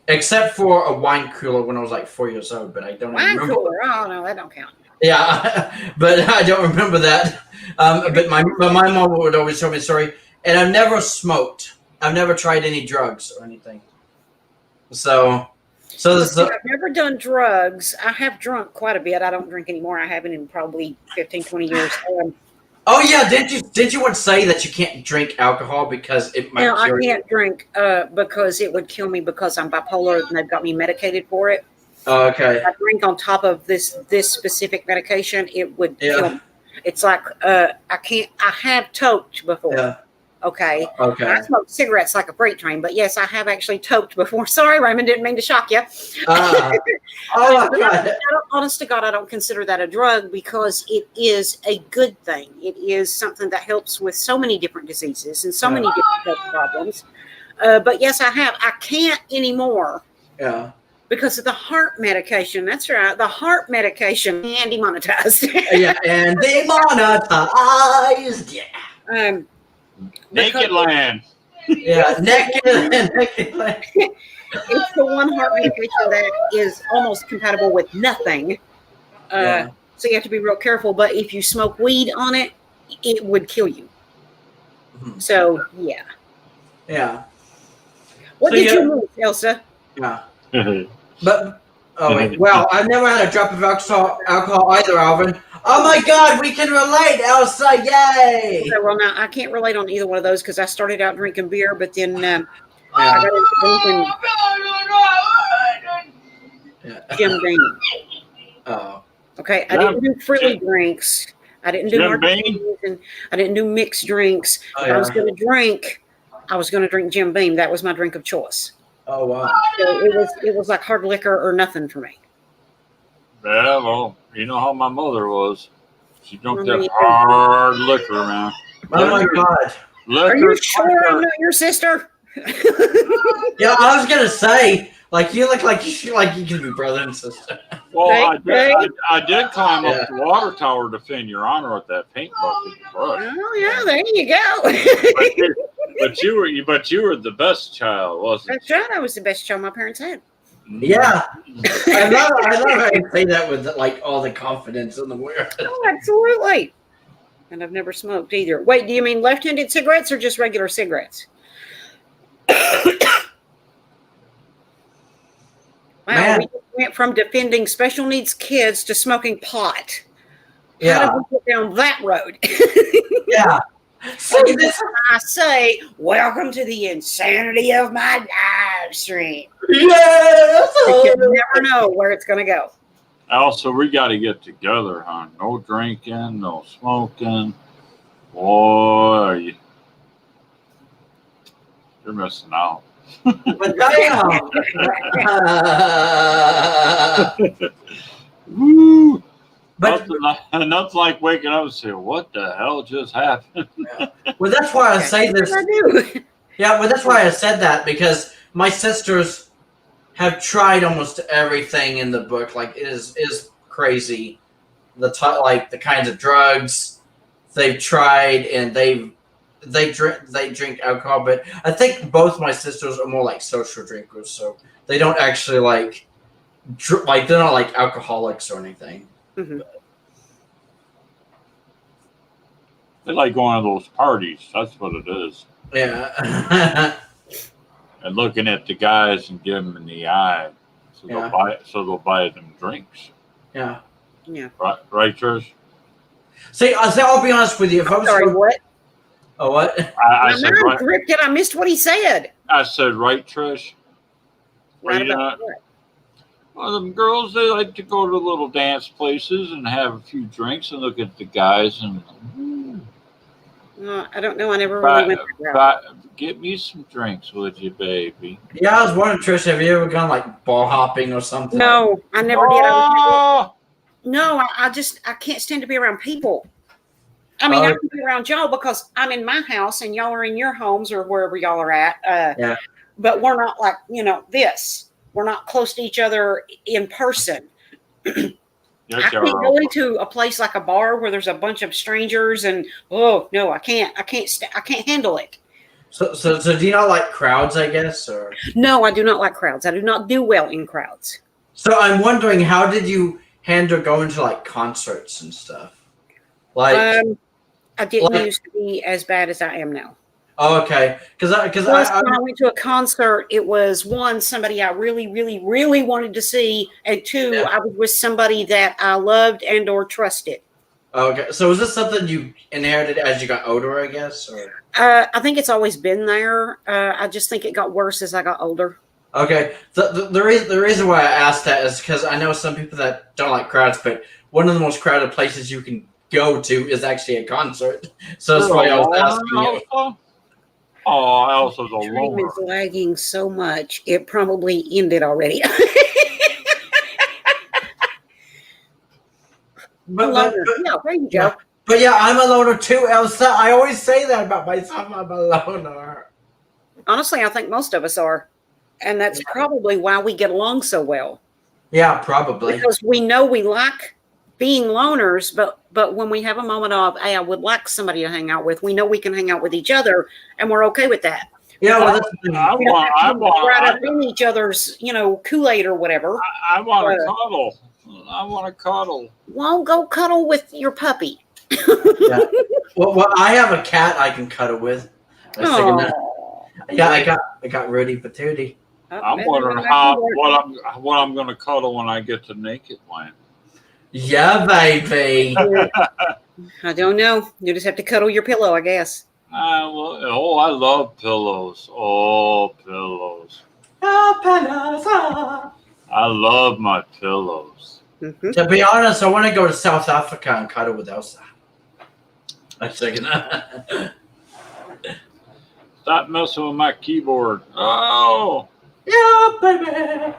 Except for a wine cooler when I was like 4 years old, but I don't Wine remember. cooler. Oh no, that don't count. Yeah, but I don't remember that. But my mom would always tell me a story. And I've never smoked. I've never tried any drugs or anything. So I've never done drugs. I have drunk quite a bit. I don't drink anymore. I haven't in probably 15, 20 years. Oh yeah, did you once say that you can't drink alcohol because it might cure you? I can't drink because it would kill me because I'm bipolar and they've got me medicated for it. Oh, okay. If I drink on top of this specific medication, it would kill me. It's like I can't. I have toked before. Yeah. Okay. I smoked cigarettes like a freight train, but yes, I have actually toked before. Sorry, Raymond, didn't mean to shock you. Honest to God, I don't consider that a drug because it is a good thing. It is something that helps with so many different diseases and so many different health problems. But yes, I have. I can't anymore. Yeah. Because of the heart medication. That's right. The heart medication and demonetized. Yeah, and demonetized. Yeah. Naked Land. Yeah, naked land. It's the one heart medication that is almost compatible with nothing. So you have to be real careful. But if you smoke weed on it, it would kill you. Mm-hmm. So, yeah. Yeah. What did you move, Elsa? Yeah. But, well, I've never had a drop of alcohol either, Alvin. Oh my God, we can relate, Elsa! Yay! Okay, well, now I can't relate on either one of those because I started out drinking beer, but then I got into drinking Jim Beam. Oh. Okay, I didn't do frilly drinks. I didn't do Jim Beam? martinis, and I didn't do mixed drinks. Oh, If I was yeah. going to drink, I was going to drink Jim Beam. That was my drink of choice. Oh wow. So it was like hard liquor or nothing for me. Yeah, well, you know how my mother was. She drank Well, that hard liquor, man. Oh my god. Liquor, Are you sure liquor. I'm not your sister? Yeah, I was gonna say, like you look like you can be brother and sister. Well, Hey. I did climb Yeah. up the water tower to defend your honor with that paint bucket and brush. Oh yeah, there you go. But you were the best child, wasn't That's right. I was the best child my parents had. you? Yeah. I love how you say that with like all the confidence in the world. Oh, absolutely. And I've never smoked either. Wait, do you mean left-handed cigarettes or just regular cigarettes? Wow, Man. we went from defending special needs kids to smoking pot. How Yeah. did we get down that road? Yeah. See this? I say, welcome to the insanity of my live stream. Yes. You never know where it's going to go. Also, we got to get together, huh? No drinking, no smoking. Boy, you're missing out. But damn. Woo! But Nothing like waking up and saying, "What the hell just happened?" well, that's why I say this. I do. Yeah, well, that's why I said that because my sisters have tried almost everything in the book. Like it is crazy, the kinds of drugs they've tried, and they drink alcohol. But I think both my sisters are more like social drinkers, so they don't actually like they're not like alcoholics or anything. Mhm. They like going to those parties. That's what it is. Yeah. And looking at the guys and giving them in the eye, so Yeah. they'll buy them drinks. Yeah. Yeah. Right, Trish? See, I'll be honest with you. If I was Sorry, what? oh, what? I My said mind right. drifted. I missed what he said. I said right, Trish. Right you about what? Well, them girls, they like to go to little dance places and have a few drinks and look at the guys and I don't know. I never really went that route. get me some drinks, would you, baby? Yeah, I was wondering, Trish, have you ever gone like ball hopping or something? No, I never did. Oh! No, I can't stand to be around people. I mean, I can be around y'all because I'm in my house and y'all are in your homes or wherever y'all are at. Yeah. But we're not like, this. We're not close to each other in person. Yes, I can't go into a place like a bar where there's a bunch of strangers and oh no, I can't handle it. So do you not like crowds? I guess, or No, I do not like crowds. I do not do well in crowds. so I'm wondering, how did you handle going to like concerts and stuff? Like, I didn't like- used to be as bad as I am now. oh, okay, because Plus, when I went to a concert, it was one, somebody I really, really, really wanted to see, and two, Yeah. I was with somebody that I loved and or trusted. okay. So is this something you inherited as you got older? I guess, or I think it's always been there. I just think it got worse as I got older. okay. The reason why I asked that is because I know some people that don't like crowds, but one of the most crowded places you can go to is actually a concert. So that's why I was asking you. Oh, Elsa's a Stream loner. is lagging so much, it probably ended already. But Yeah, there you go. But yeah, I'm a loner too, Elsa. I always say that about myself. I'm a loner. Honestly, I think most of us are. And that's probably why we get along so well. Yeah, probably. Because we know we like being loners, but when we have a moment of, hey, I would like somebody to hang out with, we know we can hang out with each other, and we're okay with that. Yeah, well, that's the thing. I We don't have to be right up want in each other's, Kool-Aid or whatever. to cuddle. I want to cuddle. Well, go cuddle with your puppy. Yeah. Well, I have a cat I can cuddle with. I was thinking that. Aw. Yeah, I got Rudy Patootie. I'm wondering what I'm going to cuddle when I get to Naked Land. Yeah, baby. I don't know. You just have to cuddle your pillow, I guess. I love pillows. Oh, pillows. I love my pillows. Mhm. To be honest, I want to go to South Africa and cuddle with Elsa. I'm thinking. Stop messing with my keyboard. Oh, Yeah, baby.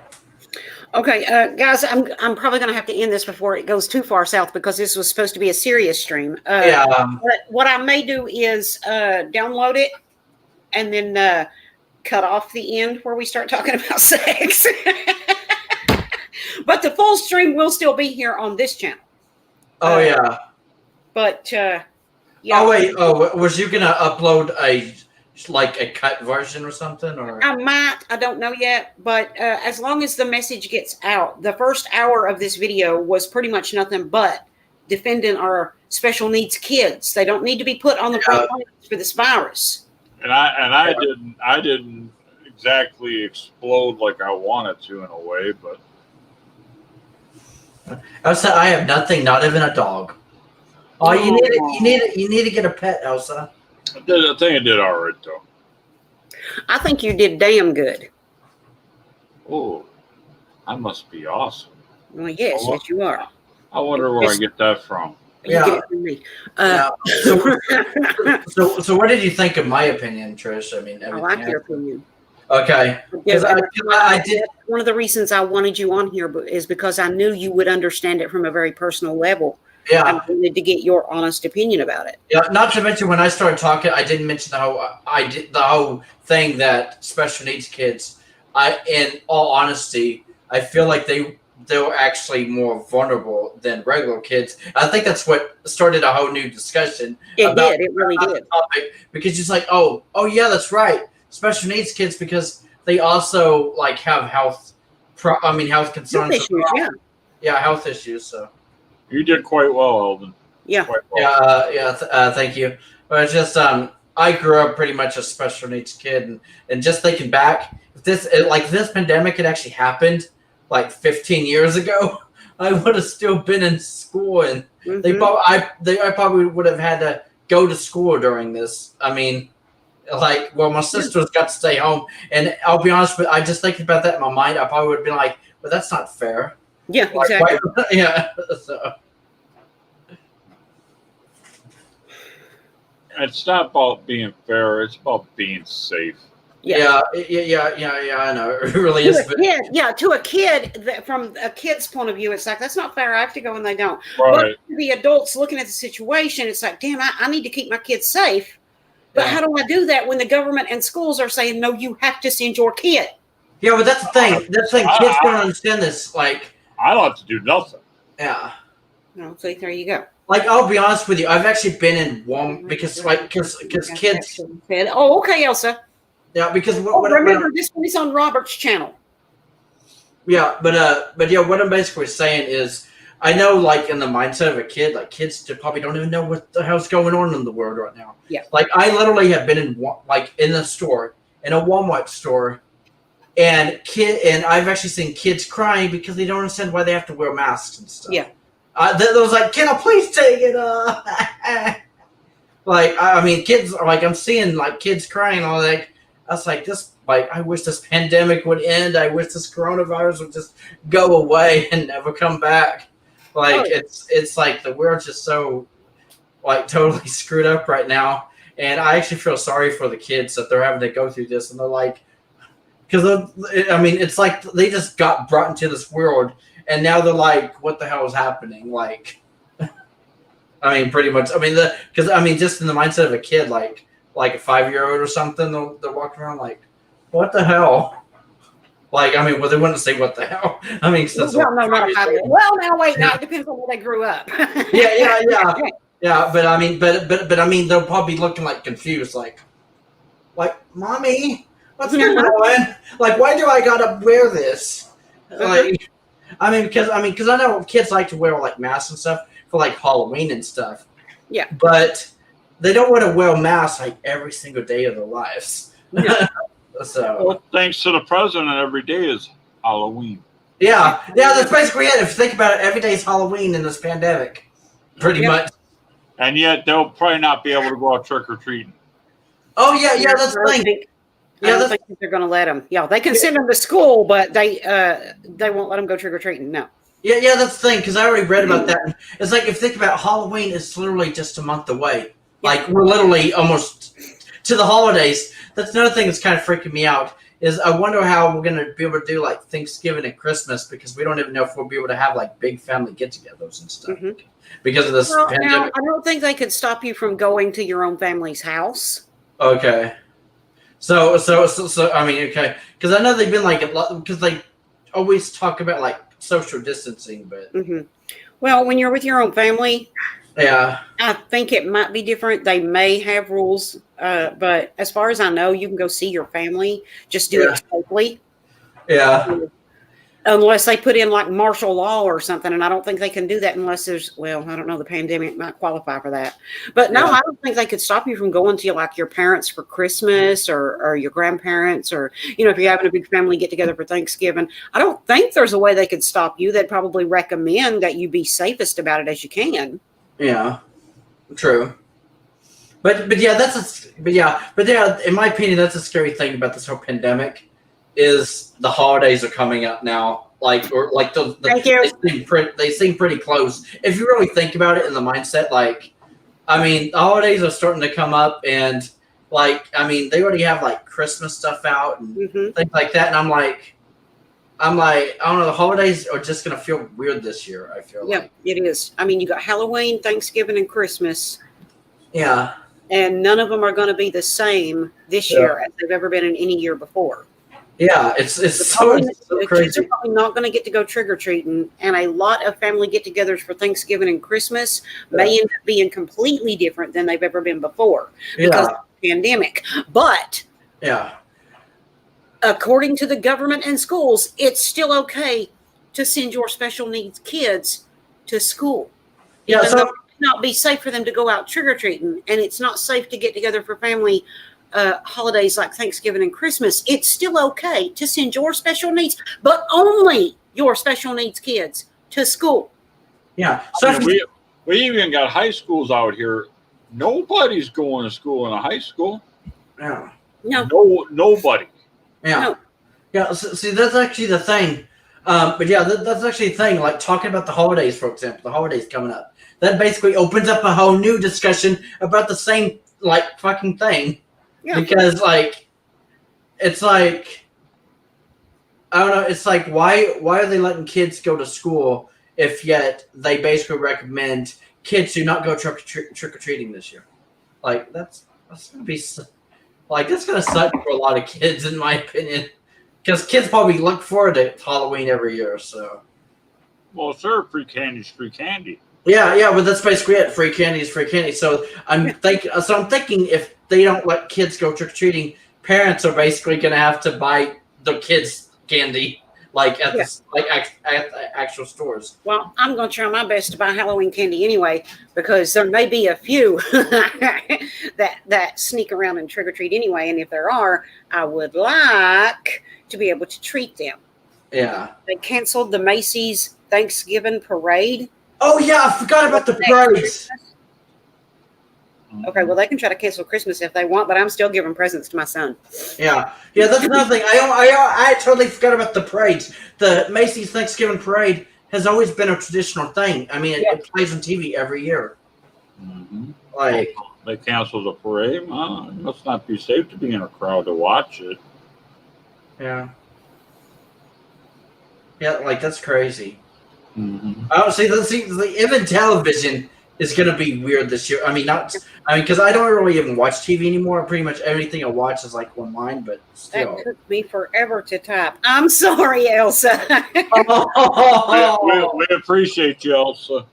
Okay, guys, I'm probably going to have to end this before it goes too far south because this was supposed to be a serious stream. Yeah. But what I may do is download it and then cut off the end where we start talking about sex. But the full stream will still be here on this channel. Oh yeah. But yeah. Oh wait. Oh, was you gonna upload a cut version or something? Or I might. I don't know yet. But as long as the message gets out, the first hour of this video was pretty much nothing but defending our special needs kids. They don't need to be put on the front lines for this virus. and I didn't exactly explode like I wanted to in a way, but Elsa, I have nothing, not even a dog. Oh, you need to get a pet, Elsa. I think I did all right though. I think you did damn good. Oh, I must be awesome. Well, yes, Oh, yes, you are. I wonder where I get that from. You Yeah. get it from me. Yeah. So what did you think of my opinion, Trish? I mean, I like your opinion. Okay. Because I did. One of the reasons I wanted you on here is because I knew you would understand it from a very personal level. Yeah. I wanted to get your honest opinion about it. Yeah. Not to mention, when I started talking, I didn't mention the whole thing that special needs kids. In all honesty, I feel like they're actually more vulnerable than regular kids. I think that's what started a whole new discussion. It did. It really did. Topic, because it's like, oh yeah, that's right. Special needs kids, because they also have health concerns. Health issues, yeah, health issues. So You did quite well, Eldon. yeah. Quite well. Thank you. But it's just I grew up pretty much a special needs kid, and just thinking back, if this pandemic had actually happened 15 years ago, I would have still been in school, and I probably would have had to go to school during this. I mean, my sisters got to stay home, and I'll be honest with you, I just thinking about that in my mind, I probably would have been like, well, that's not fair. Yeah, exactly. Yeah. So. It's not about being fair. It's about being safe. Yeah, I know. It really is. To a kid, from a kid's point of view, it's like, that's not fair. I have to go and they don't. Right. But the adults looking at the situation, it's like, damn, I need to keep my kids safe. But how do I do that when the government and schools are saying, no, you have to send your kid? Yeah, but that's the thing. Kids don't understand this. I don't have to do nothing. Yeah. No, so there you go. I'll be honest with you. I've actually been in one because kids. Oh, okay, Elsa. Yeah, because remember, this one is on Robert's channel. Yeah, but what I'm basically saying is, I know, in the mindset of a kid, kids probably don't even know what the hell's going on in the world right now. Yeah. I literally have been in a store, in a Walmart store, and I've actually seen kids crying because they don't understand why they have to wear masks and stuff. Yeah. They was like, can I please take it off? Kids I'm seeing kids crying all that. I was like, I wish this pandemic would end. I wish this coronavirus would just go away and never come back. It's like the world's just so totally screwed up right now. And I actually feel sorry for the kids that they're having to go through this. And they're like, because it's like they just got brought into this world, and now they're like, what the hell is happening? Pretty much. Just in the mindset of a kid, like a 5-year-old or something, they're walking around like, what the hell? Well, they wouldn't say what the hell. Not a 5-year-old. Well, now wait, now it depends on where they grew up. Yeah. Yeah, but they'll probably be looking confused, like, mommy, what's going on? Why do I gotta wear this? Because I know kids like to wear masks and stuff for Halloween and stuff. Yeah. But they don't want to wear masks every single day of their lives. Yeah. So. Well, thanks to the president, every day is Halloween. Yeah, that's basically it. If you think about it, every day is Halloween in this pandemic, pretty much. And yet they'll probably not be able to go out trick or treating. Oh yeah, that's the thing. I don't think they're going to let them. Yeah, they can send them to school, but they won't let them go trick or treating. No. Yeah, that's the thing, because I already read about that. And it's like, if you think about Halloween, it's literally just a month away. Like, we're literally almost to the holidays. That's another thing that's kind of freaking me out, is I wonder how we're going to be able to do, like, Thanksgiving and Christmas, because we don't even know if we'll be able to have, like, big family get-togethers and stuff. Mhm. Because of this Well, now, pandemic. I don't think they could stop you from going to your own family's house. Okay. So I mean, okay. Because I know they've been, like, a lot, because they always talk about, like, social distancing, but... Hmm. Well, when you're with your own family, Yeah. I think it might be different. They may have rules, but as far as I know, you can go see your family. Just do it safely, Yeah. unless they put in like martial law or something. And I don't think they can do that unless there's, well, I don't know, the pandemic might qualify for that. But no, Yeah. I don't think they could stop you from going to like your parents for Christmas or your grandparents, or, you know, if you're having a big family get together for Thanksgiving. I don't think there's a way they could stop you. They'd probably recommend that you be safest about it as you can. Yeah. True. But yeah, in my opinion, that's a scary thing about this whole pandemic, is the holidays are coming up now. Like, or like Thank you. they seem pretty close. If you really think about it in the mindset, like, I mean, the holidays are starting to come up, and like, I mean, they already have like Christmas stuff out and Mhm. things like that, and I'm like, I don't know, the holidays are just gonna feel weird this year. I feel Yeah, like, it is. I mean, you got Halloween, Thanksgiving, and Christmas, yeah, and none of them are going to be the same this Yeah. year as they've ever been in any year before. yeah, it's so Probably, it's so the kids are crazy. probably not going to get to go trick or treating, and a lot of family get-togethers for Thanksgiving and Christmas may end up being completely different than they've ever been before because Yeah, of the pandemic. But yeah, according to the government and schools, it's still okay to send your special needs kids to school. yeah. Even though So it may not be safe for them to go out trick or treating, and it's not safe to get together for family holidays like Thanksgiving and Christmas, it's still okay to send your special needs, but only your special needs kids, to school. yeah, I mean, we even got high schools out here. Nobody's going to school in a high school. yeah, No, Nobody. yeah. no. Yeah, see, that's actually the thing. But yeah, that's actually the thing. Like, talking about the holidays, for example, the holidays coming up. That basically opens up a whole new discussion about the same, like, fucking thing. Yeah. Because, like, it's like, I don't know, it's like, why are they letting kids go to school if yet they basically recommend kids do not go trick-or-treating this year? Like, that's going to be, like, that's going to suck for a lot of kids, in my opinion. Because kids probably look forward to Halloween every year, so. Well, sir, free candy's free candy. Yeah, but that's basically it. Free candy is free candy. So I'm thinking if they don't let kids go trick or treating, parents are basically going to have to buy the kids candy, like at at the actual stores. Well, I'm going to try my best to buy Halloween candy anyway, because there may be a few that sneak around and trick or treat anyway. And if there are, I would like to be able to treat them. Yeah. They canceled the Macy's Thanksgiving parade. Oh yeah, I forgot about the parades. Okay, well, they can try to cancel Christmas if they want, but I'm still giving presents to my son. Yeah, that's another thing. I totally forgot about the parades. The Macy's Thanksgiving parade has always been a traditional thing. I mean, it plays on TV every year. Mm-hmm. Like, they canceled the parade. It must not be safe to be in a crowd to watch it. yeah, like that's crazy. Mm-hmm. Oh, even television is gonna be weird this year. I mean, because I don't really even watch TV anymore. Pretty much everything I watch is like online, but still. That took me forever to type. I'm sorry, Elsa. We appreciate you, Elsa.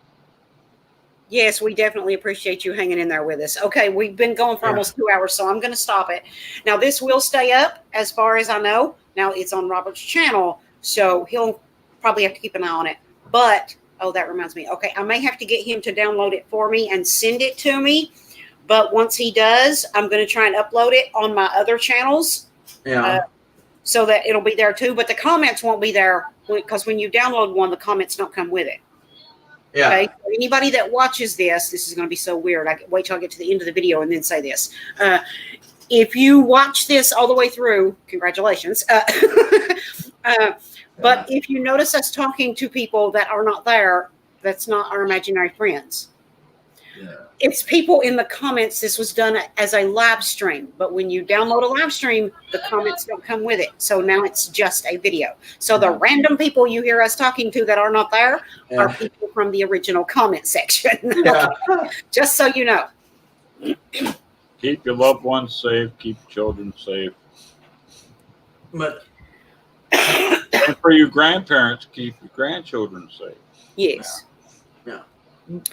Yes, we definitely appreciate you hanging in there with us. Okay, we've been going for almost 2 hours, so I'm going to stop it. Now, this will stay up as far as I know. Now, it's on Robert's channel, so he'll probably have to keep an eye on it. But, oh, that reminds me. Okay, I may have to get him to download it for me and send it to me. But once he does, I'm going to try and upload it on my other channels. Yeah. So that it'll be there too. But the comments won't be there because when you download one, the comments don't come with it. Yeah. Okay. For anybody that watches this is going to be so weird. Wait till I get to the end of the video and then say this. If you watch this all the way through, congratulations. But if you notice us talking to people that are not there, that's not our imaginary friends. Yeah. It's people in the comments. This was done as a live stream, but when you download a live stream, the comments don't come with it. So now it's just a video. So the random people you hear us talking to that are not there are people from the original comment section. Yeah. Just so you know. Keep your loved ones safe. Keep your children safe. But And for you grandparents, keep your grandchildren safe. Yes.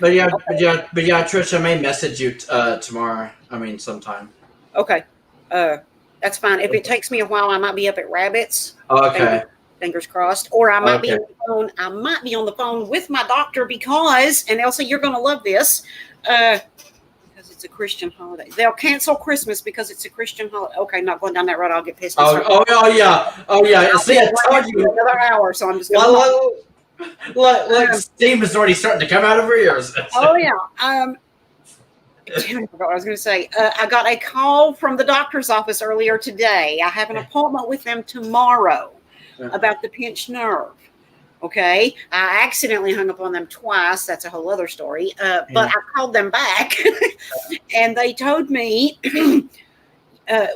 But yeah, Trish, I may message you tomorrow. I mean, sometime. Okay. That's fine. If it takes me a while, I might be up at Rabbits. Okay. Fingers crossed. Or I might be Okay. on the phone. I might be on the phone with my doctor because, and Elsa, you're going to love this, because it's a Christian holiday. They'll cancel Christmas because it's a Christian holiday. Okay, not going down that road. I'll get pissed. Oh yeah. See, I told you. Another hour, so I'm just going to. Like steam is already starting to come out of her ears. Oh yeah. Damn, I forgot what I was going to say. I got a call from the doctor's office earlier today. I have an appointment with them tomorrow about the pinched nerve. Okay. I accidentally hung up on them twice. That's a whole other story. But I called them back and they told me,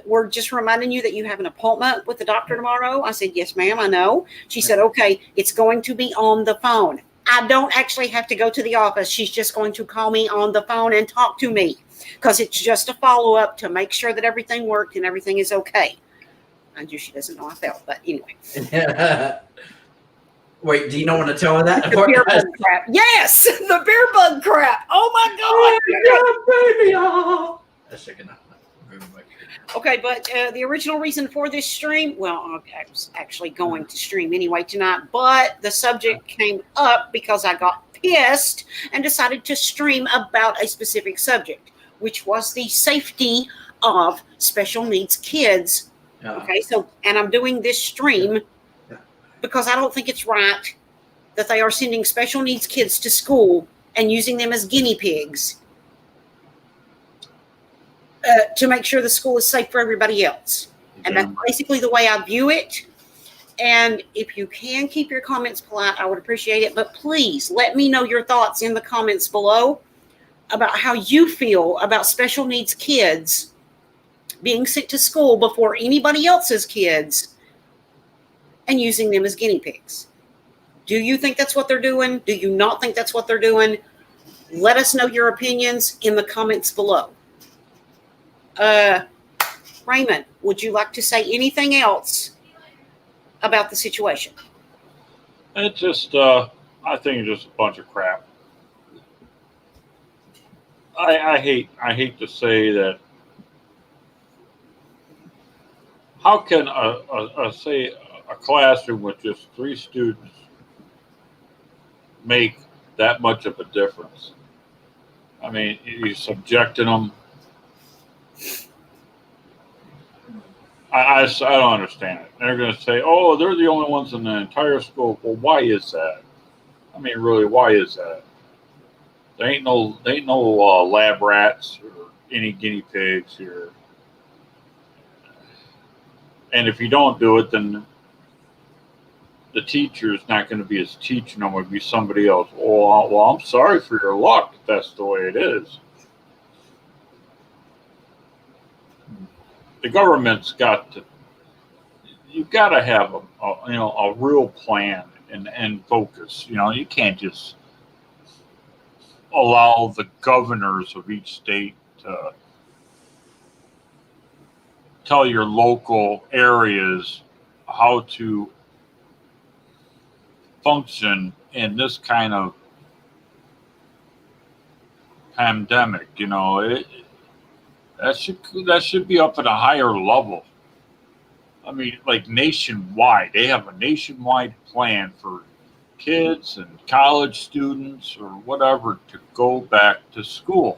we're just reminding you that you have an appointment with the doctor tomorrow. I said, yes, ma'am, I know. She said, okay, it's going to be on the phone. I don't actually have to go to the office. She's just going to call me on the phone and talk to me because it's just a follow-up to make sure that everything worked and everything is okay. Mind you, she doesn't know I felt, but anyway. Wait, do you not want to tell her that? The beer bug crap. Yes, the beer bug crap. Oh my God. Baby, oh. That's chicken. Okay, but the original reason for this stream, well, I was actually going to stream anyway tonight, but the subject came up because I got pissed and decided to stream about a specific subject, which was the safety of special needs kids. Okay, so, and I'm doing this stream because I don't think it's right that they are sending special needs kids to school and using them as guinea pigs. To make sure the school is safe for everybody else. And that's basically the way I view it. And if you can keep your comments polite, I would appreciate it. But please let me know your thoughts in the comments below about how you feel about special needs kids being sent to school before anybody else's kids and using them as guinea pigs. Do you think that's what they're doing? Do you not think that's what they're doing? Let us know your opinions in the comments below. Raymond, would you like to say anything else about the situation? It's just, I think it's just a bunch of crap. I hate to say that. How can a classroom with just 3 students make that much of a difference? I mean, you're subjecting them. I don't understand it. They're going to say, oh, they're the only ones in the entire school. Well, why is that? I mean, really, why is that? There ain't no lab rats or any guinea pigs here. And if you don't do it, then the teacher is not going to be as teaching them. It would be somebody else. Well, I'm sorry for your luck if that's the way it is. The government's got to. You've got to have a real plan and focus. You know, you can't just allow the governors of each state to tell your local areas how to function in this kind of pandemic. You know, that should be up at a higher level. I mean, like nationwide, they have a nationwide plan for kids and college students or whatever to go back to school.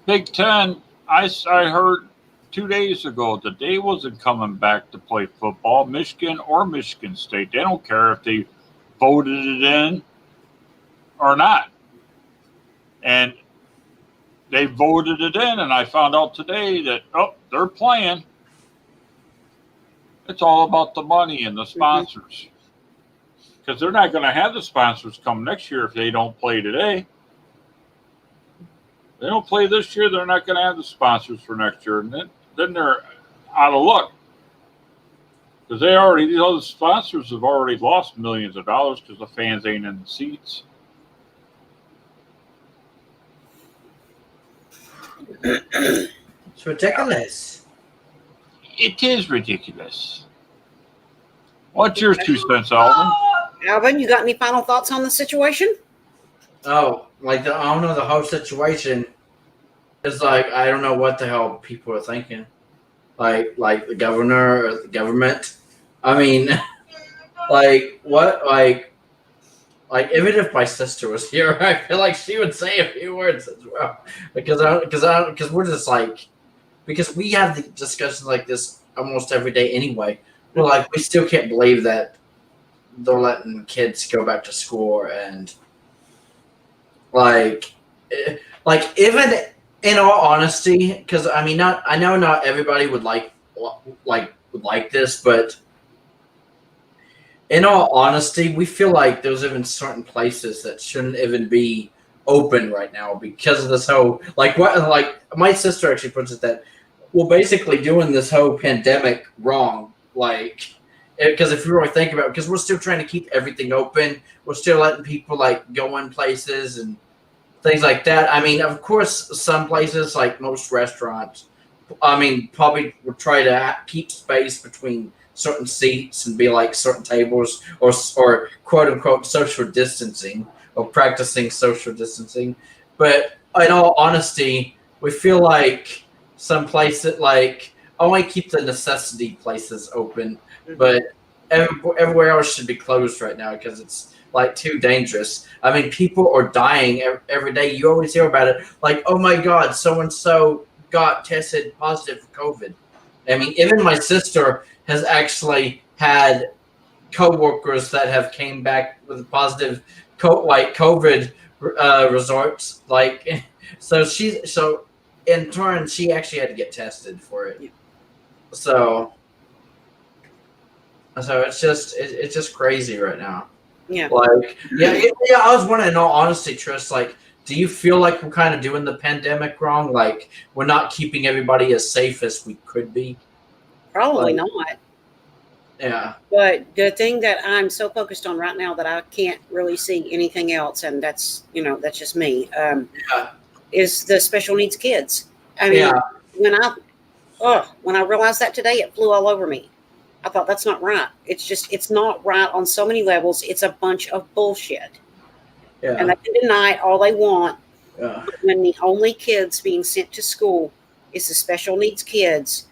Big Ten, I heard 2 days ago that they wasn't coming back to play football, Michigan or Michigan State. They don't care if they voted it in or not. And they voted it in, and I found out today that, they're playing. It's all about the money and the sponsors. Because they're not going to have the sponsors come next year if they don't play today. They don't play this year, they're not going to have the sponsors for next year. And then they're out of luck. Because these other sponsors have already lost millions of dollars because the fans ain't in the seats. It's ridiculous. It is ridiculous. What's your 2 cents, Alvin? Alvin, you got any final thoughts on the situation? Oh, like I don't know, the whole situation is like I don't know what the hell people are thinking. Like the governor or the government. I mean, like what? Like even if my sister was here, I feel like she would say a few words as well. Because we're just like because we have the discussions like this almost every day anyway. We're like we still can't believe that they're letting kids go back to school and like even in all honesty, because I mean, I know not everybody would like this, but in all honesty, we feel like there's even certain places that shouldn't even be open right now because of this whole like my sister actually puts it that we're basically doing this whole pandemic wrong, like. Because if you really think about it, because we're still trying to keep everything open, we're still letting people like go in places and things like that. I mean, of course, some places like most restaurants, I mean, probably would try to keep space between certain seats and be like certain tables or quote unquote social distancing or practicing social distancing. But in all honesty, we feel like some places like only keep the necessity places open. But everywhere else should be closed right now because it's like too dangerous. I mean, people are dying every day. You always hear about it. Like, oh my God, so and so got tested positive for COVID. I mean, even my sister has actually had coworkers that have came back with positive COVID results. Like, so in turn she actually had to get tested for it. So it's just crazy right now. Yeah. Like yeah. I was wondering, in all honesty, Trish, like, do you feel like we're kind of doing the pandemic wrong? Like we're not keeping everybody as safe as we could be? Probably Like, not. Yeah. But the thing that I'm so focused on right now that I can't really see anything else, and that's just me, is the special needs kids. I mean, when I realized that today, it flew all over me. I thought that's not right. It's not right on so many levels. It's a bunch of bullshit. Yeah. And they can deny it all they want. Yeah. But when the only kids being sent to school is the special needs kids,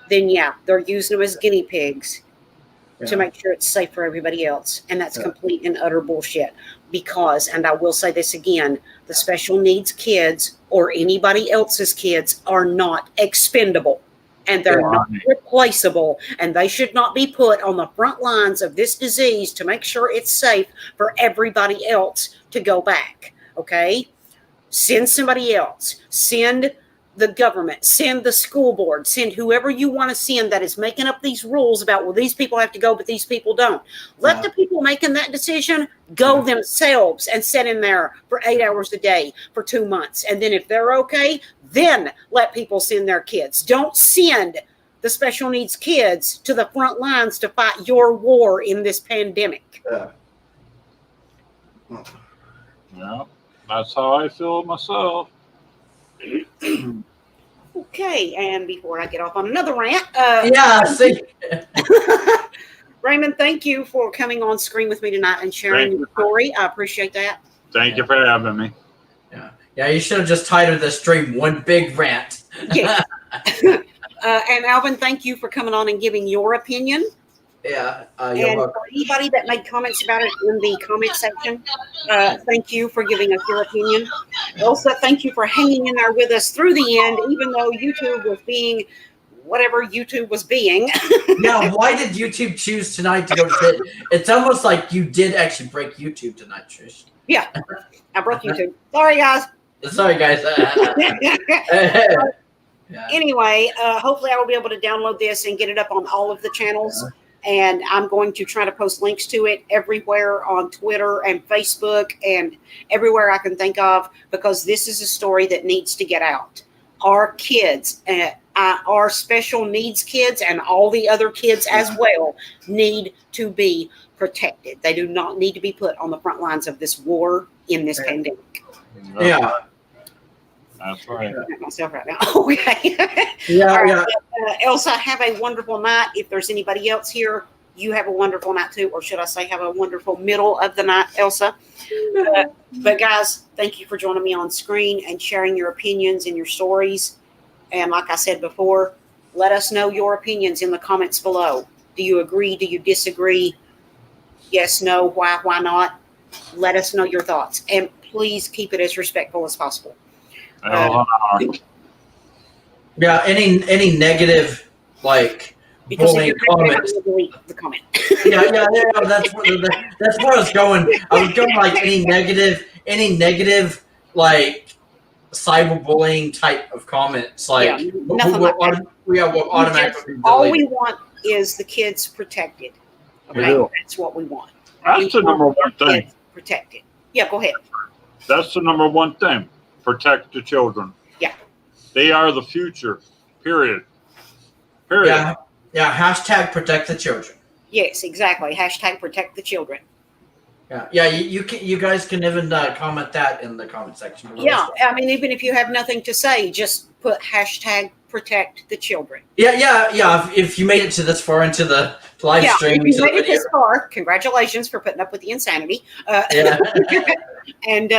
then yeah, they're using them as guinea pigs to make sure it's safe for everybody else. And that's complete and utter bullshit. Because, and I will say this again, the special needs kids or anybody else's kids are not expendable. And they're not replaceable, and they should not be put on the front lines of this disease to make sure it's safe for everybody else to go back. Okay? Send somebody else. Send the government. Send the school board. Send whoever you want to send that is making up these rules about, well, these people have to go, but these people don't. Let the people making that decision go themselves and sit in there for 8 hours a day for 2 months. And then if they're okay, then let people send their kids. Don't send the special needs kids to the front lines to fight your war in this pandemic. Yeah, that's how I feel myself. Okay, and before I get off on another rant, see. Raymond, thank you for coming on screen with me tonight and sharing your story. I appreciate that. Thank you for having me. Yeah, you should have just titled the stream "One Big Rant." Yeah. And Alvin, thank you for coming on and giving your opinion. Yeah. And for anybody that made comments about it in the comment section, thank you for giving us your opinion. Also, thank you for hanging in there with us through the end, even though YouTube was being whatever YouTube was being. Yeah, why did YouTube choose tonight to go sit? It's almost like you did actually break YouTube tonight, Trish. Yeah, I broke YouTube. Sorry, guys. Sorry, guys. Yeah. Anyway, hopefully I will be able to download this and get it up on all of the channels. And I'm going to try to post links to it everywhere on Twitter and Facebook and everywhere I can think of, because this is a story that needs to get out. Our kids, our special needs kids and all the other kids as well need to be protected. They do not need to be put on the front lines of this war in this pandemic. Yeah. That's right. I'm looking at myself right now. Okay. Yeah. All right. Yeah. Elsa, have a wonderful night. If there's anybody else here, you have a wonderful night too, or should I say, have a wonderful middle of the night, Elsa. But guys, thank you for joining me on screen and sharing your opinions and your stories. And like I said before, let us know your opinions in the comments below. Do you agree? Do you disagree? Yes, no, why not? Let us know your thoughts. And please keep it as respectful as possible. Yeah, any negative Because bullying if you're comments. delete the comment. Yeah, that's where I was going. I was going any negative cyberbullying type of comments. Nothing like that. We will automatically All delete. we want is the kids protected. Okay, Yeah. that's what we want. That's the number one thing. Kids protected. Yeah, go ahead. That's the number one thing. Protect the children. Yeah. They are the future. Period. Period. Yeah. Hashtag protect the children. Yes, exactly. Hashtag protect the children. Yeah. You guys can even comment that in the comment section below. Yeah, I mean, even if you have nothing to say, just put hashtag protect the children. Yeah. If you made it to this far into the live stream, if you made it this far, congratulations for putting up with the insanity. And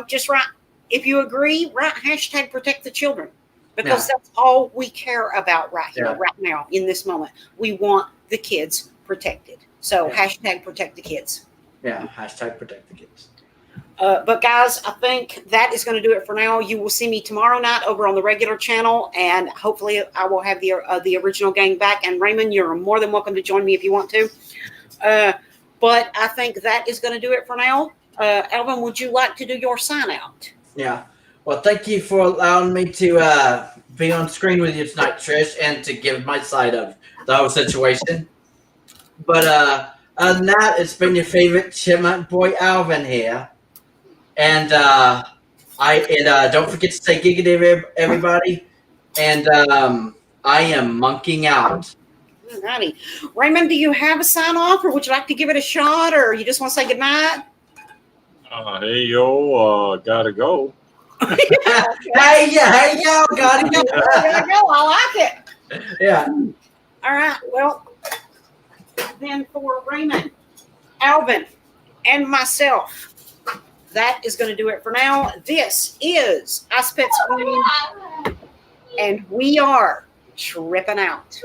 just write. If you agree, write hashtag protect the children, because that's all we care about right here, right now, in this moment. We want the kids protected. So hashtag protect the kids. Yeah, hashtag protect the kids. But guys, I think that is going to do it for now. You will see me tomorrow night over on the regular channel, and hopefully I will have the original gang back. And Raymond, you're more than welcome to join me if you want to. But I think that is going to do it for now. Alvin, would you like to do your sign out? Yeah. Well, thank you for allowing me to be on screen with you tonight, Trish, and to give my side of the whole situation. But other than that, it's been your favorite chipmunk boy, Alvin here. And don't forget to say giggity, everybody. And I am monking out. Alrighty. Raymond, do you have a sign off, or would you like to give it a shot, or you just want to say goodnight? Hey yo, gotta go. Hey yo, gotta go. There you go. I like it. Yeah. All right. Well, then for Raymond, Alvin, and myself, that is going to do it for now. This is icepets, and we are tripping out.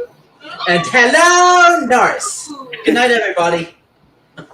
And hello, Norris. Good night, everybody.